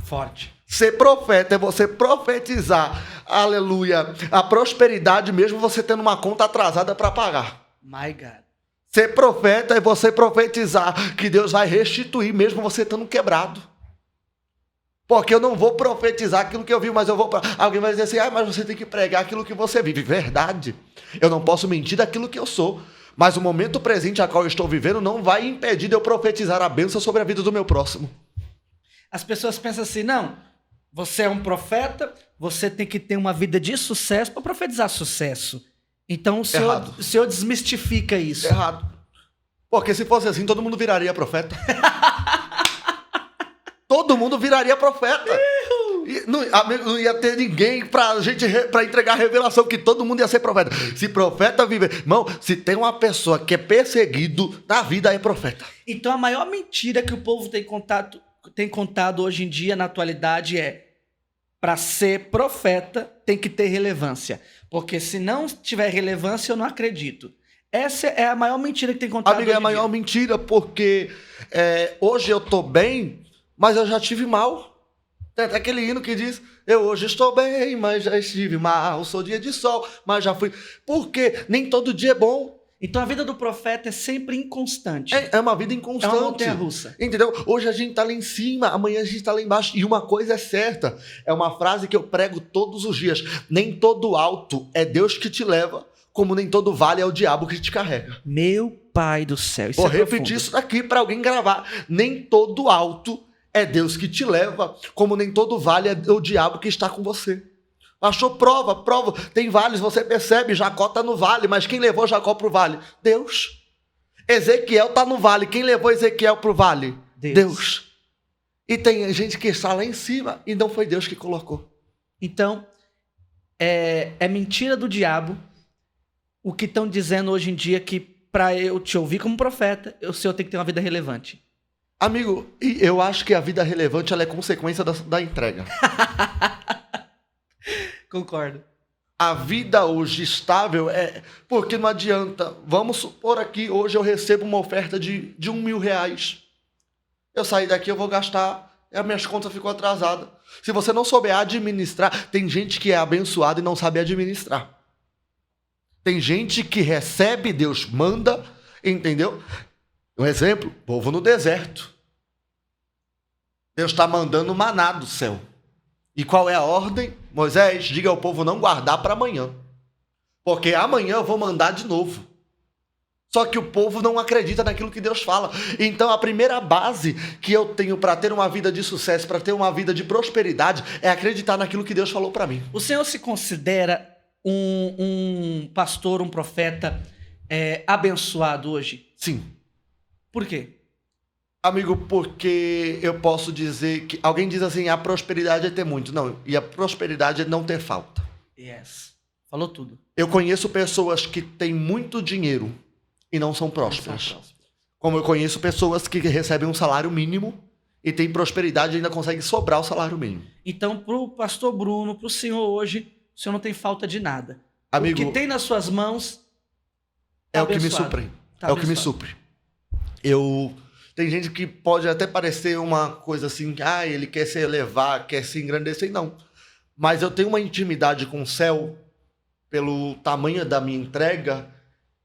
Forte. Ser profeta é você profetizar, aleluia, a prosperidade mesmo você tendo uma conta atrasada para pagar. My God. Ser profeta é você profetizar que Deus vai restituir mesmo você estando quebrado. Porque eu não vou profetizar aquilo que eu vi, mas eu vou... Alguém vai dizer assim, mas você tem que pregar aquilo que você vive. Verdade. Eu não posso mentir daquilo que eu sou. Mas o momento presente a qual eu estou vivendo não vai impedir de eu profetizar a bênção sobre a vida do meu próximo. As pessoas pensam assim, não, você é um profeta, você tem que ter uma vida de sucesso para profetizar sucesso. Então o senhor desmistifica isso. Errado. Porque se fosse assim, todo mundo viraria profeta. Todo mundo viraria profeta. Não ia ter ninguém pra entregar a revelação que todo mundo ia ser profeta. Se profeta viver... Irmão, se tem uma pessoa que é perseguido na vida, é profeta. Então a maior mentira que o povo tem contado hoje em dia, na atualidade, é para ser profeta tem que ter relevância. Porque se não tiver relevância, eu não acredito. Essa é a maior mentira que tem contado Amiga, é a maior mentira, porque hoje eu tô bem, mas eu já tive mal. Tem até aquele hino que diz, eu hoje estou bem, mas já estive mal, sou dia de sol, mas já fui. Porque nem todo dia é bom. Então a vida do profeta é sempre inconstante. É uma vida inconstante. É uma montanha-russa. Entendeu? Hoje a gente tá lá em cima, amanhã a gente tá lá embaixo. E uma coisa é certa, é uma frase que eu prego todos os dias. Nem todo alto é Deus que te leva, como nem todo vale é o diabo que te carrega. Meu pai do céu. Vou repetir isso daqui para alguém gravar. Nem todo alto é Deus que te leva, como nem todo vale é o diabo que está com você. Pastor, prova. Tem vales, você percebe, Jacó está no vale, mas quem levou Jacó para o vale? Deus. Ezequiel está no vale, quem levou Ezequiel para o vale? Deus. E tem gente que está lá em cima e não foi Deus que colocou. Então, é mentira do diabo o que estão dizendo hoje em dia que para eu te ouvir como profeta, o senhor tem que ter uma vida relevante. Amigo, eu acho que a vida relevante ela é consequência da entrega. Concordo. A vida hoje estável porque não adianta. Vamos supor aqui, hoje eu recebo uma oferta de R$1.000. Eu sair daqui, eu vou gastar, as minhas contas ficou atrasadas. Se você não souber administrar, tem gente que é abençoada e não sabe administrar. Tem gente que recebe, Deus manda, entendeu? Um exemplo, povo no deserto. Deus está mandando maná do céu. E qual é a ordem? Moisés, diga ao povo não guardar para amanhã. Porque amanhã eu vou mandar de novo. Só que o povo não acredita naquilo que Deus fala. Então a primeira base que eu tenho para ter uma vida de sucesso, para ter uma vida de prosperidade, é acreditar naquilo que Deus falou para mim. O senhor se considera um pastor, um profeta abençoado hoje? Sim. Por quê? Amigo, porque eu posso dizer que... Alguém diz assim, a prosperidade é ter muito. Não, e a prosperidade é não ter falta. Yes. Falou tudo. Eu conheço pessoas que têm muito dinheiro e não são prósperas. Como eu conheço pessoas que recebem um salário mínimo e têm prosperidade e ainda conseguem sobrar o salário mínimo. Então, pro pastor Bruno, pro senhor hoje, o senhor não tem falta de nada. Amigo, o que tem nas suas mãos é o que me supre. É o que me supre. Tem gente que pode até parecer uma coisa assim, ele quer se elevar, quer se engrandecer, não. Mas eu tenho uma intimidade com o céu, pelo tamanho da minha entrega,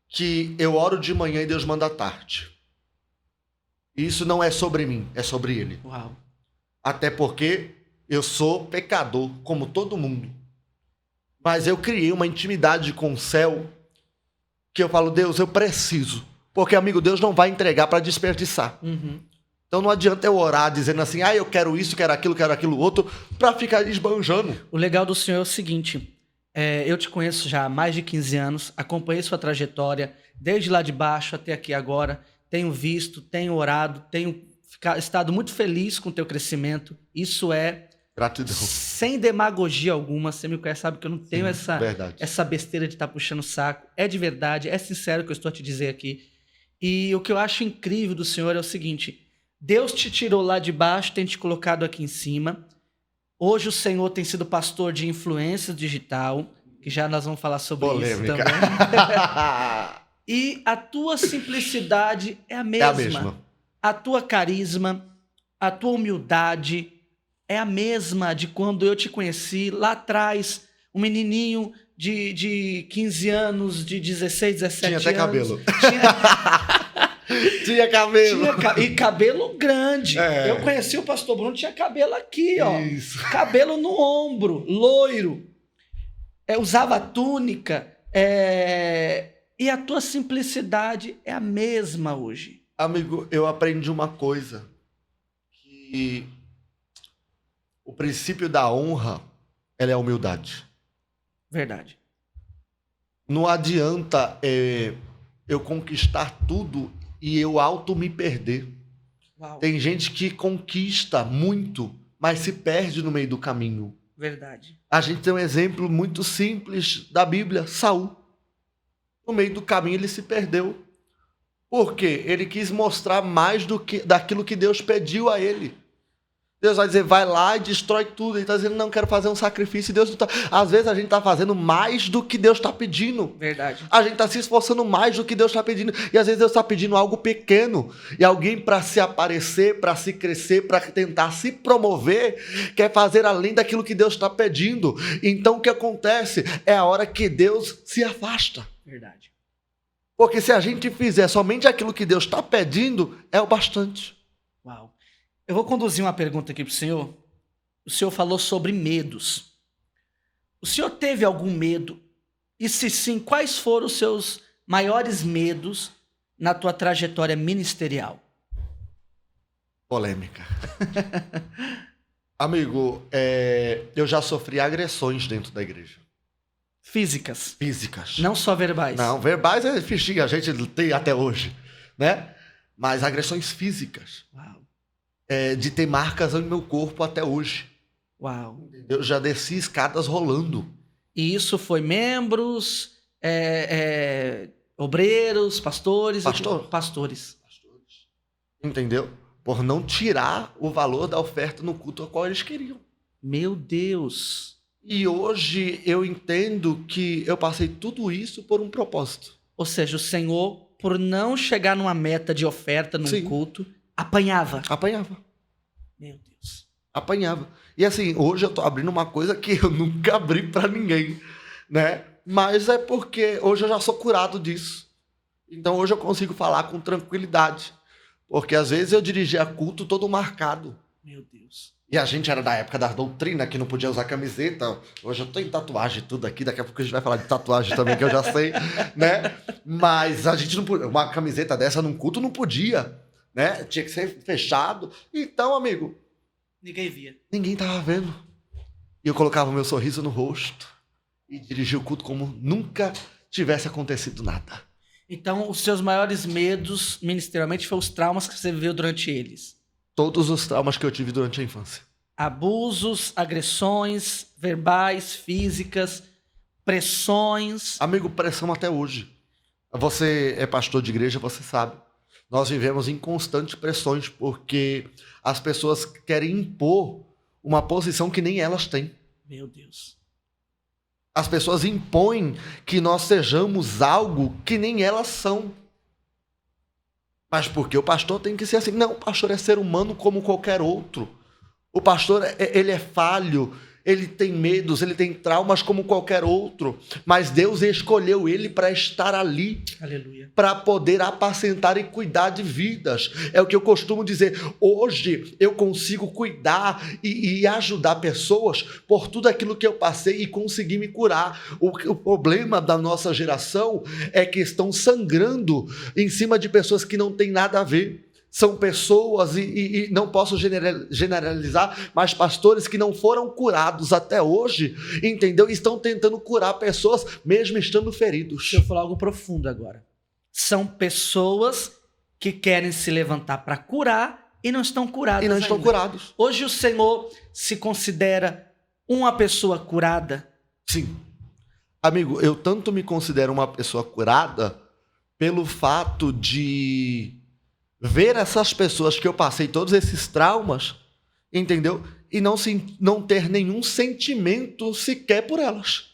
que eu oro de manhã e Deus manda à tarde. Isso não é sobre mim, é sobre Ele. Uau. Até porque eu sou pecador, como todo mundo. Mas eu criei uma intimidade com o céu, que eu falo, Deus, eu preciso. Porque, amigo, Deus não vai entregar para desperdiçar. Uhum. Então não adianta eu orar dizendo assim, eu quero isso, quero aquilo outro, para ficar esbanjando. O legal do senhor é o seguinte, eu te conheço já há mais de 15 anos, acompanhei sua trajetória, desde lá de baixo até aqui agora, tenho visto, tenho orado, tenho estado muito feliz com o teu crescimento. Isso é... Gratidão. Sem demagogia alguma, você me conhece, sabe que eu não tenho essa besteira de estar puxando o saco. É de verdade, é sincero o que eu estou a te dizer aqui. E o que eu acho incrível do Senhor é o seguinte, Deus te tirou lá de baixo, tem te colocado aqui em cima. Hoje o Senhor tem sido pastor de influência digital, que já nós vamos falar sobre isso também. E a tua simplicidade é a É mesma. a mesma. A tua carisma, a tua humildade é a mesma de quando eu te conheci lá atrás, um menininho de 15 anos, de 16, 17 Tinha anos. até cabelo. Tinha, Tinha cabelo. e cabelo grande. É. Eu conheci o pastor Bruno, tinha cabelo aqui, ó. Isso. Cabelo no ombro, loiro. Usava túnica. E a tua simplicidade é a mesma hoje. Amigo, eu aprendi uma coisa. Que o princípio da honra, ela é a humildade. Verdade. Não adianta eu conquistar tudo e eu auto me perder. Uau. Tem gente que conquista muito, mas se perde no meio do caminho. Verdade. A gente tem um exemplo muito simples da Bíblia, Saul. No meio do caminho ele se perdeu. Por quê? Ele quis mostrar mais daquilo que Deus pediu a ele. Deus vai dizer, vai lá e destrói tudo. Ele está dizendo, não, quero fazer um sacrifício. E Deus não tá... Às vezes a gente está fazendo mais do que Deus está pedindo. Verdade. A gente está se esforçando mais do que Deus está pedindo. E às vezes Deus está pedindo algo pequeno. E alguém para se aparecer, para se crescer, para tentar se promover, quer fazer além daquilo que Deus está pedindo. Então o que acontece? É a hora que Deus se afasta. Verdade. Porque se a gente fizer somente aquilo que Deus está pedindo, é o bastante. Uau. Eu vou conduzir uma pergunta aqui para o senhor. O senhor falou sobre medos. O senhor teve algum medo? E se sim, quais foram os seus maiores medos na tua trajetória ministerial? Polêmica. Amigo, eu já sofri agressões dentro da igreja. Físicas. Físicas. Não só verbais. Não, verbais é fichinha, a gente tem até hoje, né? Mas agressões físicas. Uau. De ter marcas no meu corpo até hoje. Uau. Eu já desci escadas rolando. E isso foi membros, obreiros, pastores? Pastor. Pastores. Entendeu? Por não tirar o valor da oferta no culto ao qual eles queriam. Meu Deus. E hoje eu entendo que eu passei tudo isso por um propósito. Ou seja, o Senhor, por não chegar numa meta de oferta num Sim. culto, apanhava. Apanhava. Meu Deus. Apanhava. E assim, hoje eu tô abrindo uma coisa que eu nunca abri pra ninguém, né? Mas é porque hoje eu já sou curado disso. Então hoje eu consigo falar com tranquilidade. Porque às vezes eu dirigia culto todo marcado. Meu Deus. E a gente era da época da doutrina, que não podia usar camiseta. Hoje eu tenho tatuagem e tudo aqui. Daqui a pouco a gente vai falar de tatuagem também, que eu já sei, né? Mas a gente não podia. Uma camiseta dessa num culto não podia, né? Tinha que ser fechado. Então, amigo, Ninguém via. ninguém tava vendo. E eu colocava o meu sorriso no rosto e dirigia o culto como nunca tivesse acontecido nada. Então, os seus maiores medos, ministerialmente, foram os traumas que você viveu durante eles. Todos os traumas que eu tive durante a infância. Abusos, agressões, verbais, físicas, pressões. Amigo, pressão até hoje. Você é pastor de igreja, você sabe. Nós vivemos em constantes pressões porque as pessoas querem impor uma posição que nem elas têm. Meu Deus. As pessoas impõem que nós sejamos algo que nem elas são. Mas porque o pastor tem que ser assim? Não, o pastor é ser humano como qualquer outro. O pastor, ele é falho, ele tem medos, ele tem traumas como qualquer outro. Mas Deus escolheu ele para estar ali. Aleluia. Para poder apacentar e cuidar de vidas. É o que eu costumo dizer. Hoje eu consigo cuidar e ajudar pessoas por tudo aquilo que eu passei e consegui me curar. O problema da nossa geração é que estão sangrando em cima de pessoas que não têm nada a ver. São pessoas, e não posso generalizar, mas pastores que não foram curados até hoje, entendeu? Estão tentando curar pessoas mesmo estando feridos. Deixa eu falar algo profundo agora. São pessoas que querem se levantar para curar e não estão curadas. E não estão ainda. curados. Hoje o Senhor se considera uma pessoa curada? Sim. Amigo, eu tanto me considero uma pessoa curada pelo fato de ver essas pessoas que eu passei todos esses traumas, entendeu? E não ter nenhum sentimento sequer por elas.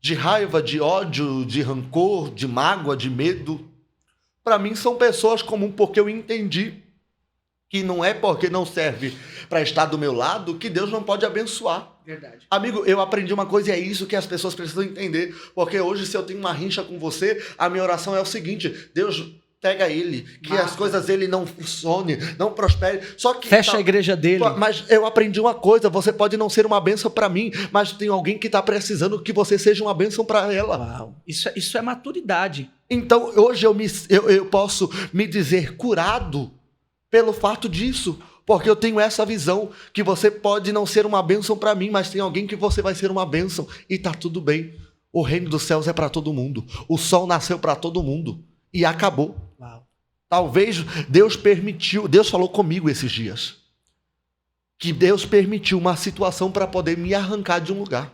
de raiva, de ódio, de rancor, de mágoa, de medo, para mim são pessoas comuns, porque eu entendi que não é porque não serve para estar do meu lado que Deus não pode abençoar. Verdade. Amigo, eu aprendi uma coisa e é isso que as pessoas precisam entender, porque hoje se eu tenho uma rincha com você, a minha oração é o seguinte: Deus, pega ele, que as coisas dele não funcionem, não prosperem. Só que fecha a igreja dele. Mas eu aprendi uma coisa: você pode não ser uma bênção para mim, mas tem alguém que está precisando que você seja uma bênção para ela. Uau, isso é maturidade. Então hoje eu posso me dizer curado pelo fato disso, porque eu tenho essa visão que você pode não ser uma bênção para mim, mas tem alguém que você vai ser uma bênção e tá tudo bem. O reino dos céus é para todo mundo. O sol nasceu para todo mundo e acabou. Uau. Talvez Deus permitiu, Deus falou comigo esses dias, que Deus permitiu uma situação para poder me arrancar de um lugar.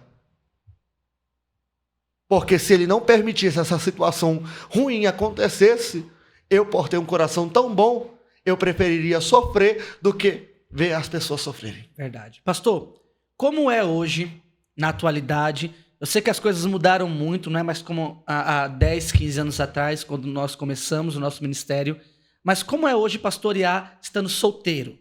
Porque se ele não permitisse essa situação ruim acontecesse, eu, por ter um coração tão bom, eu preferiria sofrer do que ver as pessoas sofrerem. Verdade. Pastor, como é hoje, na atualidade? Eu sei que as coisas mudaram muito, não é mais como há 10, 15 anos atrás, quando nós começamos o nosso ministério. Mas como é hoje pastorear estando solteiro?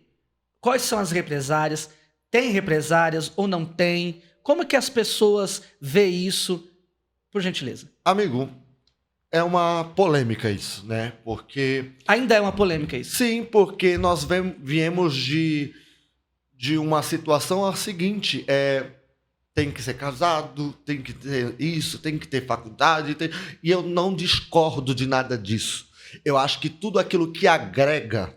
Quais são as represárias? Tem represárias ou não tem? Como que as pessoas veem isso? Por gentileza. Amigo, é uma polêmica isso, né? Porque... Ainda é uma polêmica isso. Sim, porque nós viemos de uma situação a seguinte, tem que ser casado, tem que ter isso, tem que ter faculdade, e eu não discordo de nada disso. Eu acho que tudo aquilo que agrega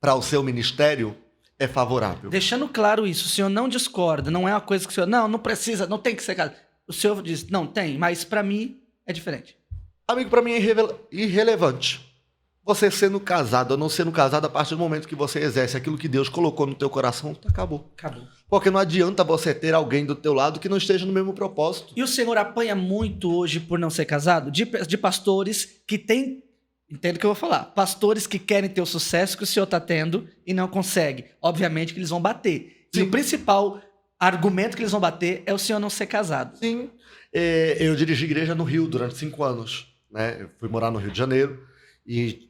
para o seu ministério é favorável. Deixando claro isso, o senhor não discorda, não é uma coisa que o senhor, não precisa, não tem que ser casado. O senhor diz, não, tem, mas para mim é diferente. Amigo, para mim é irrelevante. Você sendo casado ou não sendo casado, a partir do momento que você exerce aquilo que Deus colocou no teu coração, acabou. Acabou. Porque não adianta você ter alguém do teu lado que não esteja no mesmo propósito. E o senhor apanha muito hoje por não ser casado? De pastores que têm, entendo o que eu vou falar, pastores que querem ter o sucesso que o senhor está tendo e não consegue. Obviamente que eles vão bater. Sim. E o principal argumento que eles vão bater é o senhor não ser casado. Sim. Eu dirigi igreja no Rio durante 5 anos. Né? Eu fui morar no Rio de Janeiro e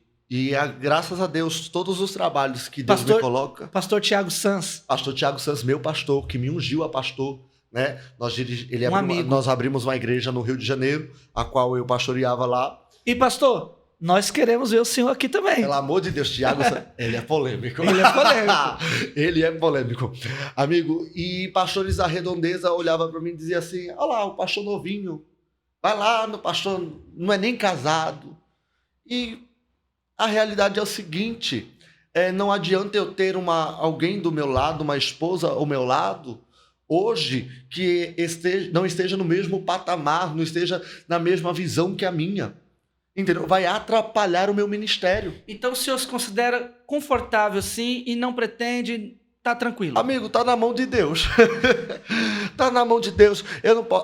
graças a Deus, todos os trabalhos que Deus me coloca... Pastor Tiago Sanz. Pastor Tiago Sanz, meu pastor, que me ungiu a pastor. Né? Amigo. Nós abrimos uma igreja no Rio de Janeiro, a qual eu pastoreava lá. E pastor, nós queremos ver o senhor aqui também. Pelo amor de Deus, Tiago Sanz, ele é polêmico. Ele é polêmico. Ele é polêmico. Amigo, e pastores da Redondeza olhavam para mim e diziam assim, olha lá, o pastor novinho, vai lá no pastor, não é nem casado. E a realidade é o seguinte, não adianta eu ter alguém do meu lado, uma esposa ao meu lado, hoje, que não esteja no mesmo patamar, não esteja na mesma visão que a minha. Entendeu? Vai atrapalhar o meu ministério. Então o senhor se considera confortável sim e não pretende... Tá tranquilo. Amigo, tá na mão de Deus. Tá na mão de Deus.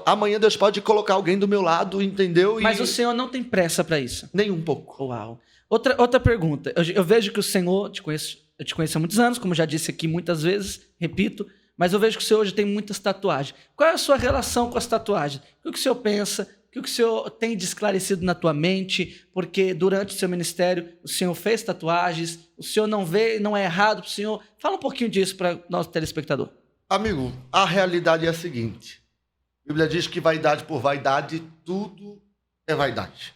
Amanhã Deus pode colocar alguém do meu lado, entendeu? Mas o senhor não tem pressa para isso? Nem um pouco. Uau. Outra pergunta. Eu vejo que o senhor, eu te conheço há muitos anos, como já disse aqui muitas vezes, repito, mas eu vejo que o senhor hoje tem muitas tatuagens. Qual é a sua relação com as tatuagens? O que o senhor pensa? O que o senhor tem de esclarecido na tua mente? Porque durante o seu ministério, o senhor fez tatuagens, o senhor não vê, não é errado para o senhor. Fala um pouquinho disso para o nosso telespectador. Amigo, a realidade é a seguinte. A Bíblia diz que vaidade por vaidade, tudo é vaidade.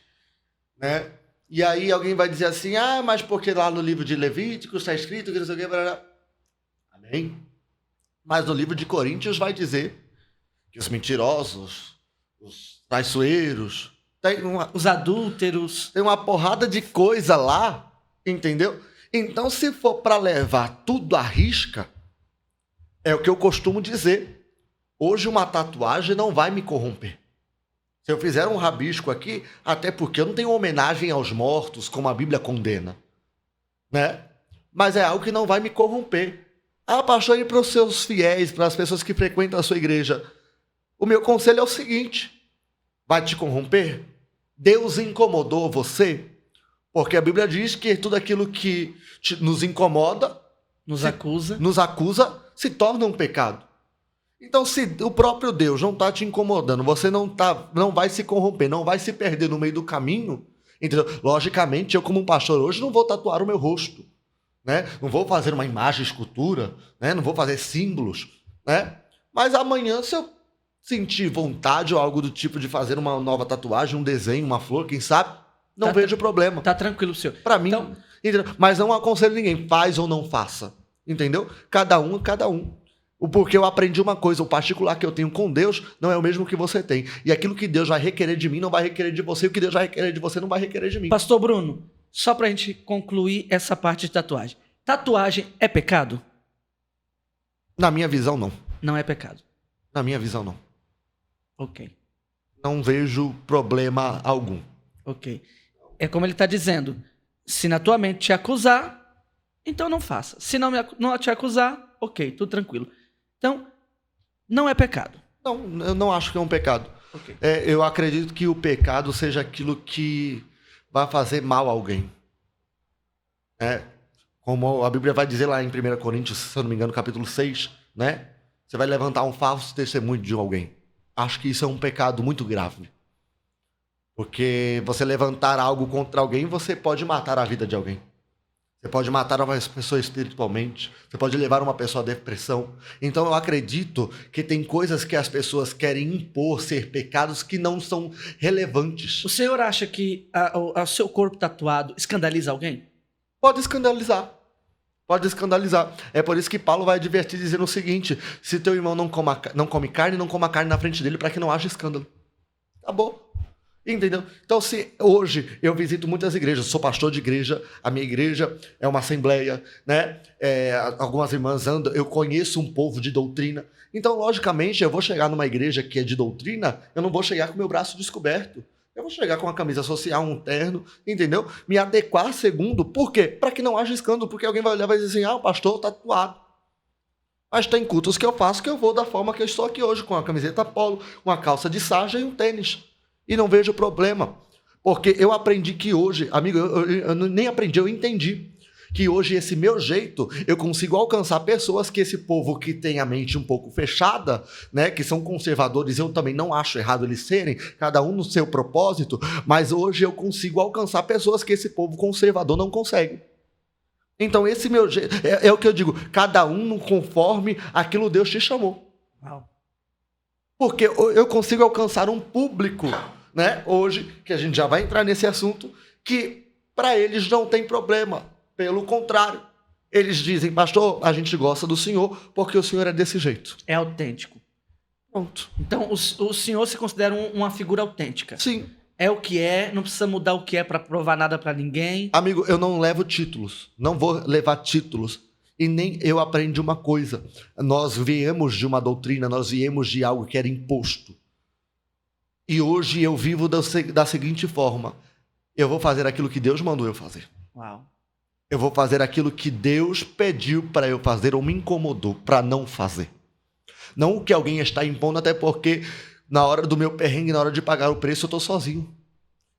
Né? E aí alguém vai dizer assim, mas porque lá no livro de Levítico está escrito que não sei o que... Amém? Mas no livro de Coríntios vai dizer que os mentirosos, os traiçoeiros, os adúlteros, tem uma porrada de coisa lá, entendeu? Então, se for para levar tudo à risca, é o que eu costumo dizer. Hoje uma tatuagem não vai me corromper. Se eu fizer um rabisco aqui, até porque eu não tenho homenagem aos mortos, como a Bíblia condena, né? Mas é algo que não vai me corromper. Pastor, e para os seus fiéis, para as pessoas que frequentam a sua igreja, o meu conselho é o seguinte: vai te corromper? Deus incomodou você? Porque a Bíblia diz que tudo aquilo que nos incomoda, nos acusa, se torna um pecado. Então, se o próprio Deus não está te incomodando, você não vai se corromper, não vai se perder no meio do caminho, entendeu? Logicamente, eu como um pastor hoje não vou tatuar o meu rosto, né? Não vou fazer uma imagem, escultura, né? Não vou fazer símbolos, né? Mas amanhã, se eu sentir vontade ou algo do tipo de fazer uma nova tatuagem, um desenho, uma flor, quem sabe, não vejo problema. Tá tranquilo, senhor. Para mim, Então, entendeu? Mas não aconselho ninguém, faz ou não faça, entendeu? Cada um. Porque eu aprendi uma coisa, o particular que eu tenho com Deus não é o mesmo que você tem. E aquilo que Deus vai requerer de mim não vai requerer de você, e o que Deus vai requerer de você não vai requerer de mim. Pastor Bruno, só pra gente concluir essa parte de tatuagem. Tatuagem é pecado? Na minha visão, não. Não é pecado. Na minha visão, não. Ok. Não vejo problema algum. Ok. É como ele está dizendo. Se na tua mente te acusar, então não faça. Se não te acusar, ok, tudo tranquilo. Então, não é pecado. Não, eu não acho que é um pecado. Okay. Eu acredito que o pecado seja aquilo que vai fazer mal a alguém. Como a Bíblia vai dizer lá em 1 Coríntios, se eu não me engano, capítulo 6, né? Você vai levantar um falso testemunho de alguém. Acho que isso é um pecado muito grave. Porque você levantar algo contra alguém, você pode matar a vida de alguém. Você pode matar uma pessoa espiritualmente. Você pode levar uma pessoa à depressão. Então eu acredito que tem coisas que as pessoas querem impor ser pecados que não são relevantes. O senhor acha que o seu corpo tatuado escandaliza alguém? Pode escandalizar. Pode escandalizar. É por isso que Paulo vai advertir dizendo o seguinte: se teu irmão não come carne, não coma carne na frente dele para que não haja escândalo. Acabou. Entendeu? Então, se hoje eu visito muitas igrejas, sou pastor de igreja, a minha igreja é uma assembleia, né? Algumas irmãs andam, eu conheço um povo de doutrina. Então, logicamente, eu vou chegar numa igreja que é de doutrina, eu não vou chegar com o meu braço descoberto. Eu vou chegar com uma camisa social, um terno, entendeu? Me adequar segundo. Por quê? Para que não haja escândalo, porque alguém vai olhar e vai dizer assim: o pastor tá tatuado. Mas tem cultos que eu faço que eu vou da forma que eu estou aqui hoje, com a camiseta polo, uma calça de sarja e um tênis. E não vejo problema, porque eu aprendi que hoje, amigo, eu nem aprendi, eu entendi que hoje esse meu jeito, eu consigo alcançar pessoas que esse povo que tem a mente um pouco fechada, né, que são conservadores, eu também não acho errado eles serem, cada um no seu propósito, mas hoje eu consigo alcançar pessoas que esse povo conservador não consegue. Então esse meu jeito, é o que eu digo, cada um conforme aquilo Deus te chamou. Uau. Porque eu consigo alcançar um público, né, hoje, que a gente já vai entrar nesse assunto, que para eles não tem problema. Pelo contrário, eles dizem: pastor, a gente gosta do senhor porque o senhor é desse jeito. É autêntico. Pronto. Então, o senhor se considera uma figura autêntica. Sim. É o que é, não precisa mudar o que é para provar nada para ninguém. Amigo, eu não levo títulos, não vou levar títulos. E nem eu aprendi uma coisa. Nós viemos de uma doutrina, nós viemos de algo que era imposto. E hoje eu vivo da seguinte forma: eu vou fazer aquilo que Deus mandou eu fazer. Uau. Eu vou fazer aquilo que Deus pediu para eu fazer ou me incomodou para não fazer. Não o que alguém está impondo, até porque na hora do meu perrengue, na hora de pagar o preço, eu estou sozinho.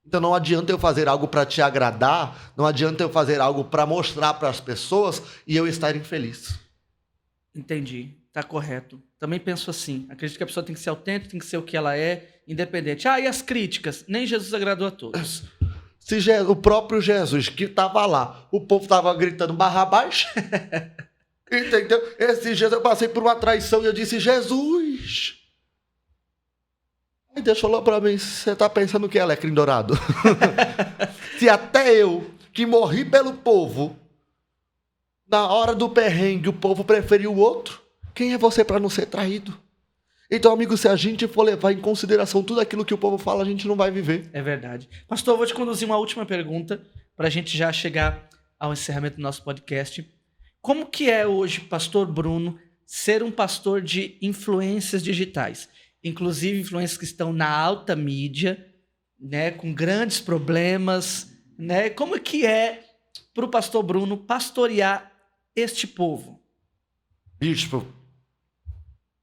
Então não adianta eu fazer algo para te agradar, não adianta eu fazer algo para mostrar para as pessoas e eu estar infeliz. Entendi, tá correto. Também penso assim, acredito que a pessoa tem que ser autêntica, tem que ser o que ela é, independente. E as críticas? Nem Jesus agradou a todos. Se o próprio Jesus que estava lá, o povo estava gritando Barrabás, entendeu? Esses dias eu passei por uma traição e eu disse: Jesus! Aí Deus falou para mim: você está pensando que é alecrim dourado? Se até eu, que morri pelo povo, na hora do perrengue o povo preferiu o outro, quem é você para não ser traído? Então, amigo, se a gente for levar em consideração tudo aquilo que o povo fala, a gente não vai viver. É verdade. Pastor, eu vou te conduzir uma última pergunta para a gente já chegar ao encerramento do nosso podcast. Como que é hoje, pastor Bruno, ser um pastor de influências digitais? Inclusive influências que estão na alta mídia, né, com grandes problemas, né? Como que é para o pastor Bruno pastorear este povo? Bispo,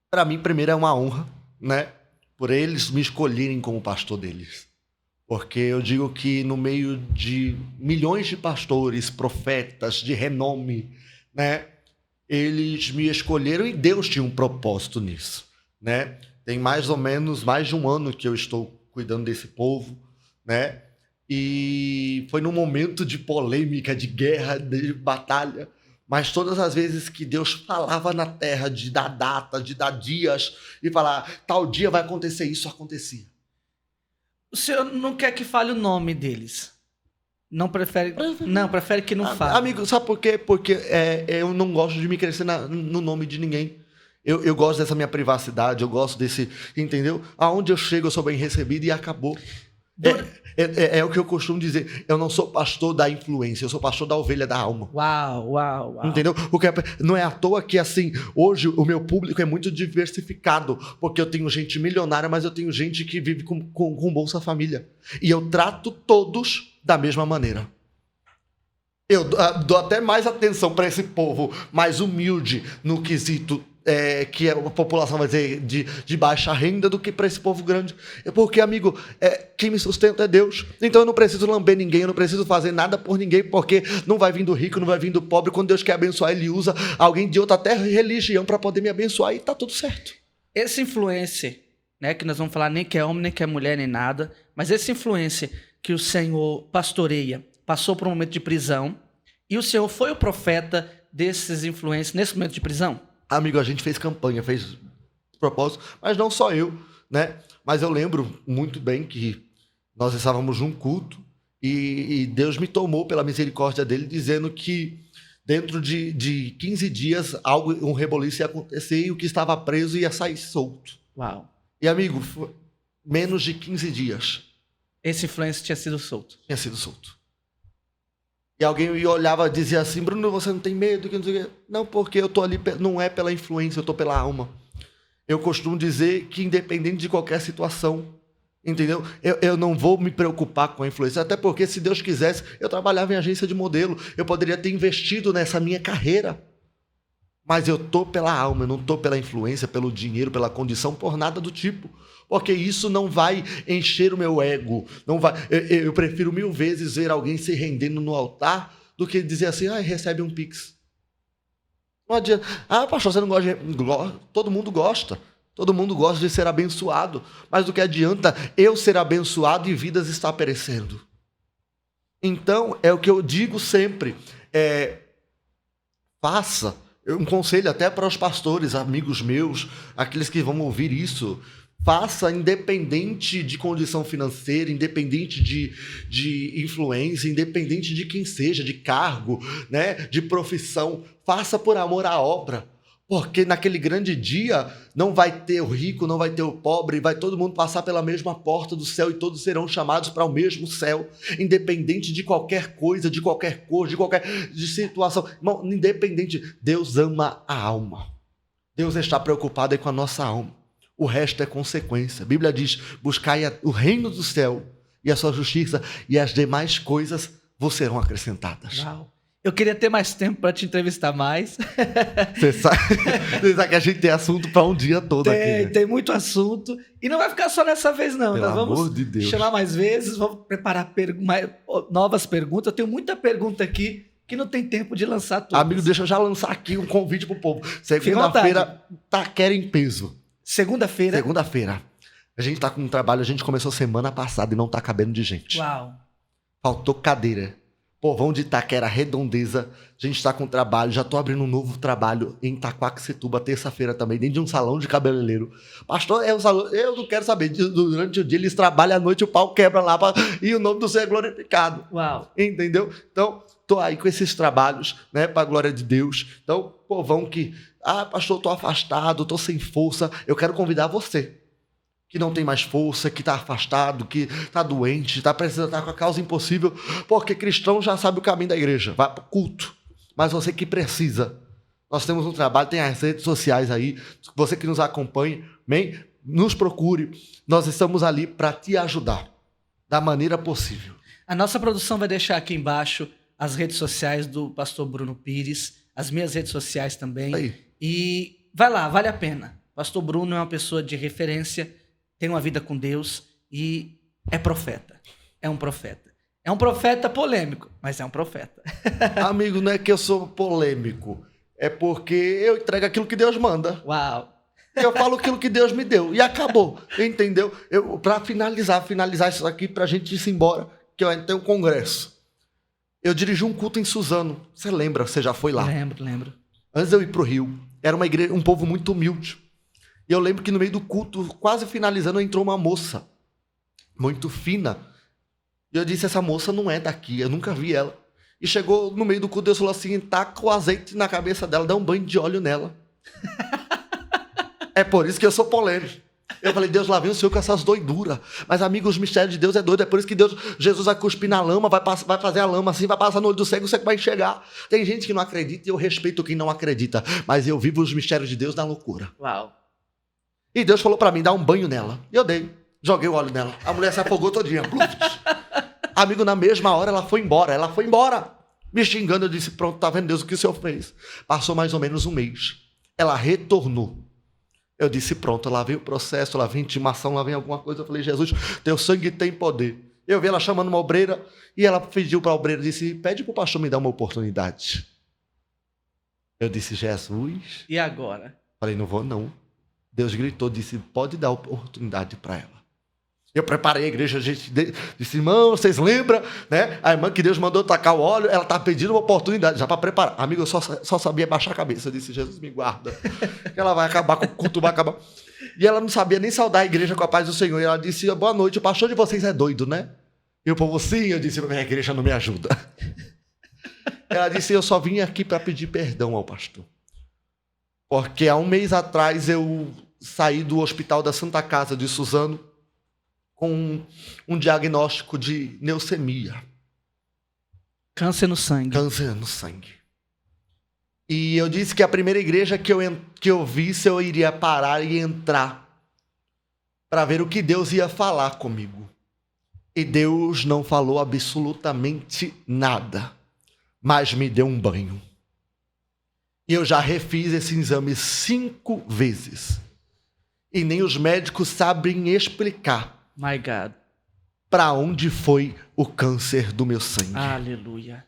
para mim, primeiro é uma honra, né? Por eles me escolherem como pastor deles. Porque eu digo que no meio de milhões de pastores, profetas de renome, né? Eles me escolheram e Deus tinha um propósito nisso. né? Tem mais ou menos mais de um ano que eu estou cuidando desse povo, né? E foi num momento de polêmica, de guerra, de batalha, mas todas as vezes que Deus falava na terra de dar data, de dar dias e falar tal dia vai acontecer isso, acontecia. O senhor não quer que fale o nome deles? Não prefere? Não, prefere que não fale. Amigo, sabe por quê? Porque eu não gosto de me crescer no nome de ninguém. Eu gosto dessa minha privacidade, eu gosto desse, entendeu? Aonde eu chego eu sou bem recebido e acabou. É o que eu costumo dizer. Eu não sou pastor da influência, eu sou pastor da ovelha da alma. Uau. Entendeu? Porque não é à toa que, assim, hoje o meu público é muito diversificado, porque eu tenho gente milionária, mas eu tenho gente que vive com Bolsa Família. E eu trato todos da mesma maneira. Eu dou até mais atenção para esse povo mais humilde no quesito que a população vai dizer de baixa renda do que para esse povo grande. Porque, amigo, quem me sustenta é Deus. Então eu não preciso lamber ninguém, eu não preciso fazer nada por ninguém, porque não vai vir do rico, não vai vir do pobre. Quando Deus quer abençoar, Ele usa alguém de outra terra e religião para poder me abençoar e tá tudo certo. Esse influencer, né, que nós vamos falar nem que é homem, nem que é mulher, nem nada, mas esse influencer que o Senhor pastoreia, passou por um momento de prisão, e o Senhor foi o profeta desses influencers nesse momento de prisão? Amigo, a gente fez campanha, fez propósito, mas não só eu, né? Mas eu lembro muito bem que nós estávamos num culto e Deus me tomou pela misericórdia dele, dizendo que dentro de 15 dias um reboliço ia acontecer e o que estava preso ia sair solto. Uau. E, amigo, menos de 15 dias. Esse influencer tinha sido solto. Tinha sido solto. E alguém me olhava e dizia assim, Bruno, você não tem medo? Que não sei o quê. Não, porque eu tô ali, não é pela influência, eu tô pela alma. Eu costumo dizer que independente de qualquer situação, entendeu? Eu não vou me preocupar com a influência, até porque se Deus quisesse, eu trabalhava em agência de modelo, eu poderia ter investido nessa minha carreira. Mas eu tô pela alma, eu não tô pela influência, pelo dinheiro, pela condição, por nada do tipo. Porque isso não vai encher o meu ego. Não vai. Eu prefiro 1000 vezes ver alguém se rendendo no altar do que dizer assim, recebe um pix. Não adianta. Pastor, você não gosta de... Todo mundo gosta. Todo mundo gosta de ser abençoado. Mas do que adianta eu ser abençoado e vidas estar perecendo? Então, é o que eu digo sempre. Faça. Um conselho até para os pastores, amigos meus, aqueles que vão ouvir isso. Faça independente de condição financeira, independente de influência, independente de quem seja, de cargo, né, de profissão. Faça por amor à obra. Porque naquele grande dia não vai ter o rico, não vai ter o pobre, vai todo mundo passar pela mesma porta do céu e todos serão chamados para o mesmo céu, independente de qualquer coisa, de qualquer cor, de situação. Irmão, independente, Deus ama a alma. Deus está preocupado com a nossa alma. O resto é consequência. A Bíblia diz, buscai o reino do céu e a sua justiça e as demais coisas vos serão acrescentadas. Uau. Eu queria ter mais tempo para te entrevistar mais. Você sabe que a gente tem assunto para um dia todo aqui. Né? Tem muito assunto. E não vai ficar só nessa vez, não. Pelo Nós vamos amor de Deus. chamar mais vezes, vamos preparar novas perguntas. Eu tenho muita pergunta aqui que não tem tempo de lançar todas. Amigo, deixa eu já lançar aqui um convite pro povo. Segunda-feira, Taquera em peso. Segunda-feira. A gente tá com um trabalho, a gente começou semana passada e não tá cabendo de gente. Uau. Faltou cadeira. Povão de Itaquera, Redondeza, a gente está com trabalho, já estou abrindo um novo trabalho em Itaquaquecetuba, terça-feira também, dentro de um salão de cabeleireiro. Pastor, eu não quero saber, durante o dia eles trabalham, à noite o pau quebra lá e o nome do Senhor é glorificado. Uau. Entendeu? Então, estou aí com esses trabalhos, né, para a glória de Deus. Então, povão que, pastor, estou afastado, estou sem força, eu quero convidar você, que não tem mais força, que está afastado, que está doente, está precisando estar com a causa impossível, porque cristão já sabe o caminho da igreja, vai para o culto. Mas você que precisa, nós temos um trabalho, tem as redes sociais aí, você que nos acompanha, nos procure, nós estamos ali para te ajudar, da maneira possível. A nossa produção vai deixar aqui embaixo as redes sociais do pastor Bruno Pires, as minhas redes sociais também. Aí. E vai lá, vale a pena. Pastor Bruno é uma pessoa de referência, tem uma vida com Deus e é profeta. É um profeta. É um profeta polêmico, mas é um profeta. Amigo, não é que eu sou polêmico. É porque eu entrego aquilo que Deus manda. Uau. Eu falo aquilo que Deus me deu. E acabou. Entendeu? Para finalizar isso aqui, pra gente ir embora, que eu ainda tenho um congresso. Eu dirigi um culto em Suzano. Você lembra? Você já foi lá? Lembro. Antes de eu ir pro Rio, era uma igreja, um povo muito humilde. E eu lembro que no meio do culto, quase finalizando, entrou uma moça muito fina. E eu disse, essa moça não é daqui, eu nunca vi ela. E chegou no meio do culto, Deus falou assim, taca o azeite na cabeça dela, dá um banho de óleo nela. É por isso que eu sou polêmico. Eu falei, Deus, lá vem o Senhor com essas doiduras. Mas, amigo, os mistérios de Deus é doido. É por isso que Jesus vai cuspir na lama, vai fazer a lama assim, vai passar no olho do cego, você vai enxergar. Tem gente que não acredita e eu respeito quem não acredita. Mas eu vivo os mistérios de Deus na loucura. Uau. E Deus falou pra mim, dá um banho nela. E eu dei. Joguei o óleo nela. A mulher se afogou todinha. Amigo, na mesma hora ela foi embora. Ela foi embora. Me xingando, eu disse, pronto, tá vendo Deus o que o Senhor fez? Passou mais ou menos um mês. Ela retornou. Eu disse, pronto, lá vem o processo, lá vem intimação, lá vem alguma coisa. Eu falei, Jesus, teu sangue tem poder. Eu vi ela chamando uma obreira e ela pediu para a obreira, disse, pede para o pastor me dar uma oportunidade. Eu disse, Jesus. E agora? Falei, não vou não. Deus gritou, disse, pode dar oportunidade para ela. Eu preparei a igreja, a gente disse, irmão, vocês lembram? Né? A irmã que Deus mandou tacar o óleo, ela está pedindo uma oportunidade, já para preparar. Amigo, eu só sabia baixar a cabeça. Eu disse, Jesus, me guarda. Ela vai acabar com o culto, vai acabar. E ela não sabia nem saudar a igreja com a paz do Senhor. E ela disse, boa noite, o pastor de vocês é doido, né? E o povo, sim. Eu disse, minha igreja não me ajuda. Ela disse, eu só vim aqui para pedir perdão ao pastor. Porque há um mês atrás eu saí do hospital da Santa Casa de Suzano com um diagnóstico de leucemia. Câncer no sangue. Câncer no sangue. E eu disse que a primeira igreja que eu visse, eu iria parar e entrar para ver o que Deus ia falar comigo. E Deus não falou absolutamente nada, mas me deu um banho. E eu já refiz esse exame 5 vezes. E nem os médicos sabem explicar. My God. Para onde foi o câncer do meu sangue. Aleluia.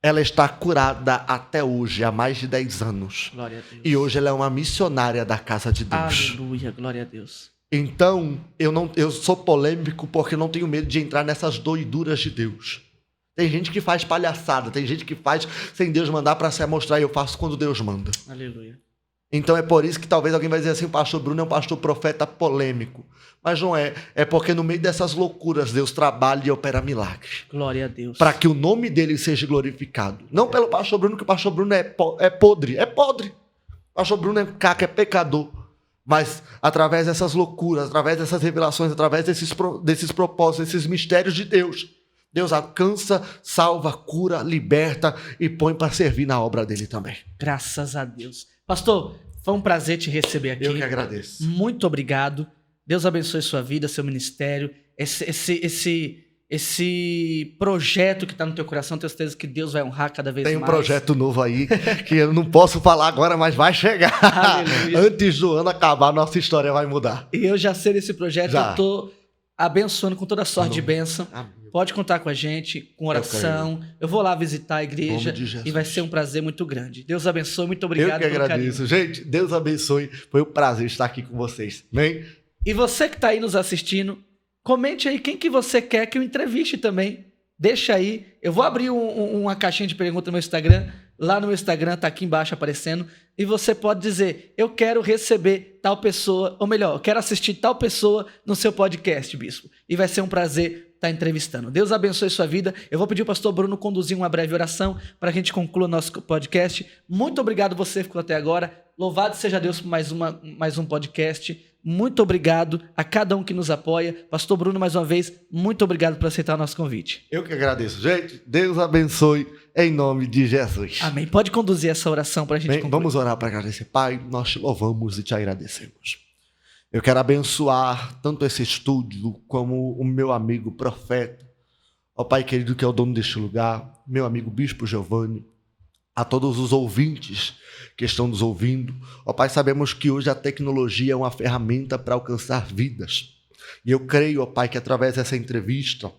Ela está curada até hoje, há mais de 10 anos. Glória a Deus. E hoje ela é uma missionária da casa de Deus. Aleluia, glória a Deus. Então, eu sou polêmico porque não tenho medo de entrar nessas doiduras de Deus. Tem gente que faz palhaçada, tem gente que faz sem Deus mandar para se mostrar, e eu faço quando Deus manda. Aleluia. Então é por isso que talvez alguém vai dizer assim, o pastor Bruno é um pastor profeta polêmico. Mas não é. É porque no meio dessas loucuras Deus trabalha e opera milagres. Glória a Deus. Para que o nome dele seja glorificado. Não pelo pastor Bruno, que o pastor Bruno é podre. É podre. O pastor Bruno é caca, é pecador. Mas através dessas loucuras, através dessas revelações, através desses propósitos, desses mistérios de Deus, Deus alcança, salva, cura, liberta e põe para servir na obra dele também. Graças a Deus. Pastor, foi um prazer te receber aqui. Eu que agradeço. Muito obrigado. Deus abençoe sua vida, seu ministério. Esse projeto que está no teu coração, tenho certeza que Deus vai honrar cada vez mais. Tem um projeto novo aí que eu não posso falar agora, mas vai chegar. Aleluia. Antes do ano acabar, nossa história vai mudar. E eu já sei desse projeto, Já. eu estou abençoando com toda sorte de bênção. Amém. Pode contar com a gente, com oração. Eu vou lá visitar a igreja Nome de Jesus. e vai ser um prazer muito grande. Deus abençoe, muito obrigado Eu que pelo agradeço. Gente, Deus abençoe. Foi um prazer estar aqui com vocês. Amém? E você que está aí nos assistindo, comente aí quem que você quer que eu entreviste também. Deixa aí. Eu vou abrir uma caixinha de perguntas no meu Instagram. Lá no meu Instagram, tá aqui embaixo aparecendo. E você pode dizer, eu quero receber tal pessoa, ou melhor, eu quero assistir tal pessoa no seu podcast, bispo. E vai ser um prazer estar entrevistando. Deus abençoe sua vida. Eu vou pedir ao pastor Bruno conduzir uma breve oração para a gente concluir o nosso podcast. Muito obrigado você que ficou até agora. Louvado seja Deus por mais um podcast. Muito obrigado a cada um que nos apoia. Pastor Bruno, mais uma vez, muito obrigado por aceitar o nosso convite. Eu que agradeço. Gente, Deus abençoe em nome de Jesus. Amém. Pode conduzir essa oração para a gente Bem, concluir. vamos orar para agradecer. Pai, nós te louvamos e te agradecemos. Eu quero abençoar tanto esse estúdio como o meu amigo profeta, ó Pai querido que é o dono deste lugar, meu amigo Bispo Giovanni, a todos os ouvintes que estão nos ouvindo. Ó Pai, sabemos que hoje a tecnologia é uma ferramenta para alcançar vidas. E eu creio, ó Pai, que através dessa entrevista,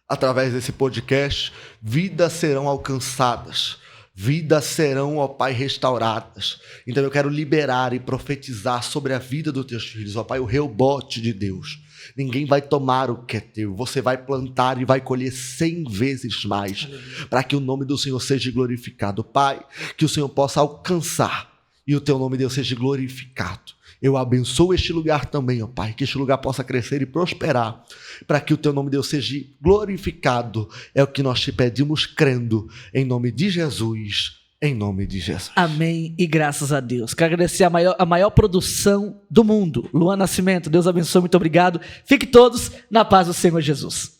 através desse podcast, vidas serão alcançadas, Vidas serão, ó Pai, restauradas. Então eu quero liberar e profetizar sobre a vida dos teus filhos, ó Pai, o rebote de Deus. Ninguém vai tomar o que é teu. Você vai plantar e vai colher 100 vezes mais, para que o nome do Senhor seja glorificado. Pai, que o Senhor possa alcançar e o teu nome, Deus, seja glorificado. Eu abençoo este lugar também, ó Pai, que este lugar possa crescer e prosperar, para que o teu nome, Deus, seja glorificado. É o que nós te pedimos, crendo, em nome de Jesus, em nome de Jesus. Amém e graças a Deus. Quero agradecer a maior produção do mundo, Luan Nascimento. Deus abençoe, muito obrigado. Fiquem todos na paz do Senhor Jesus.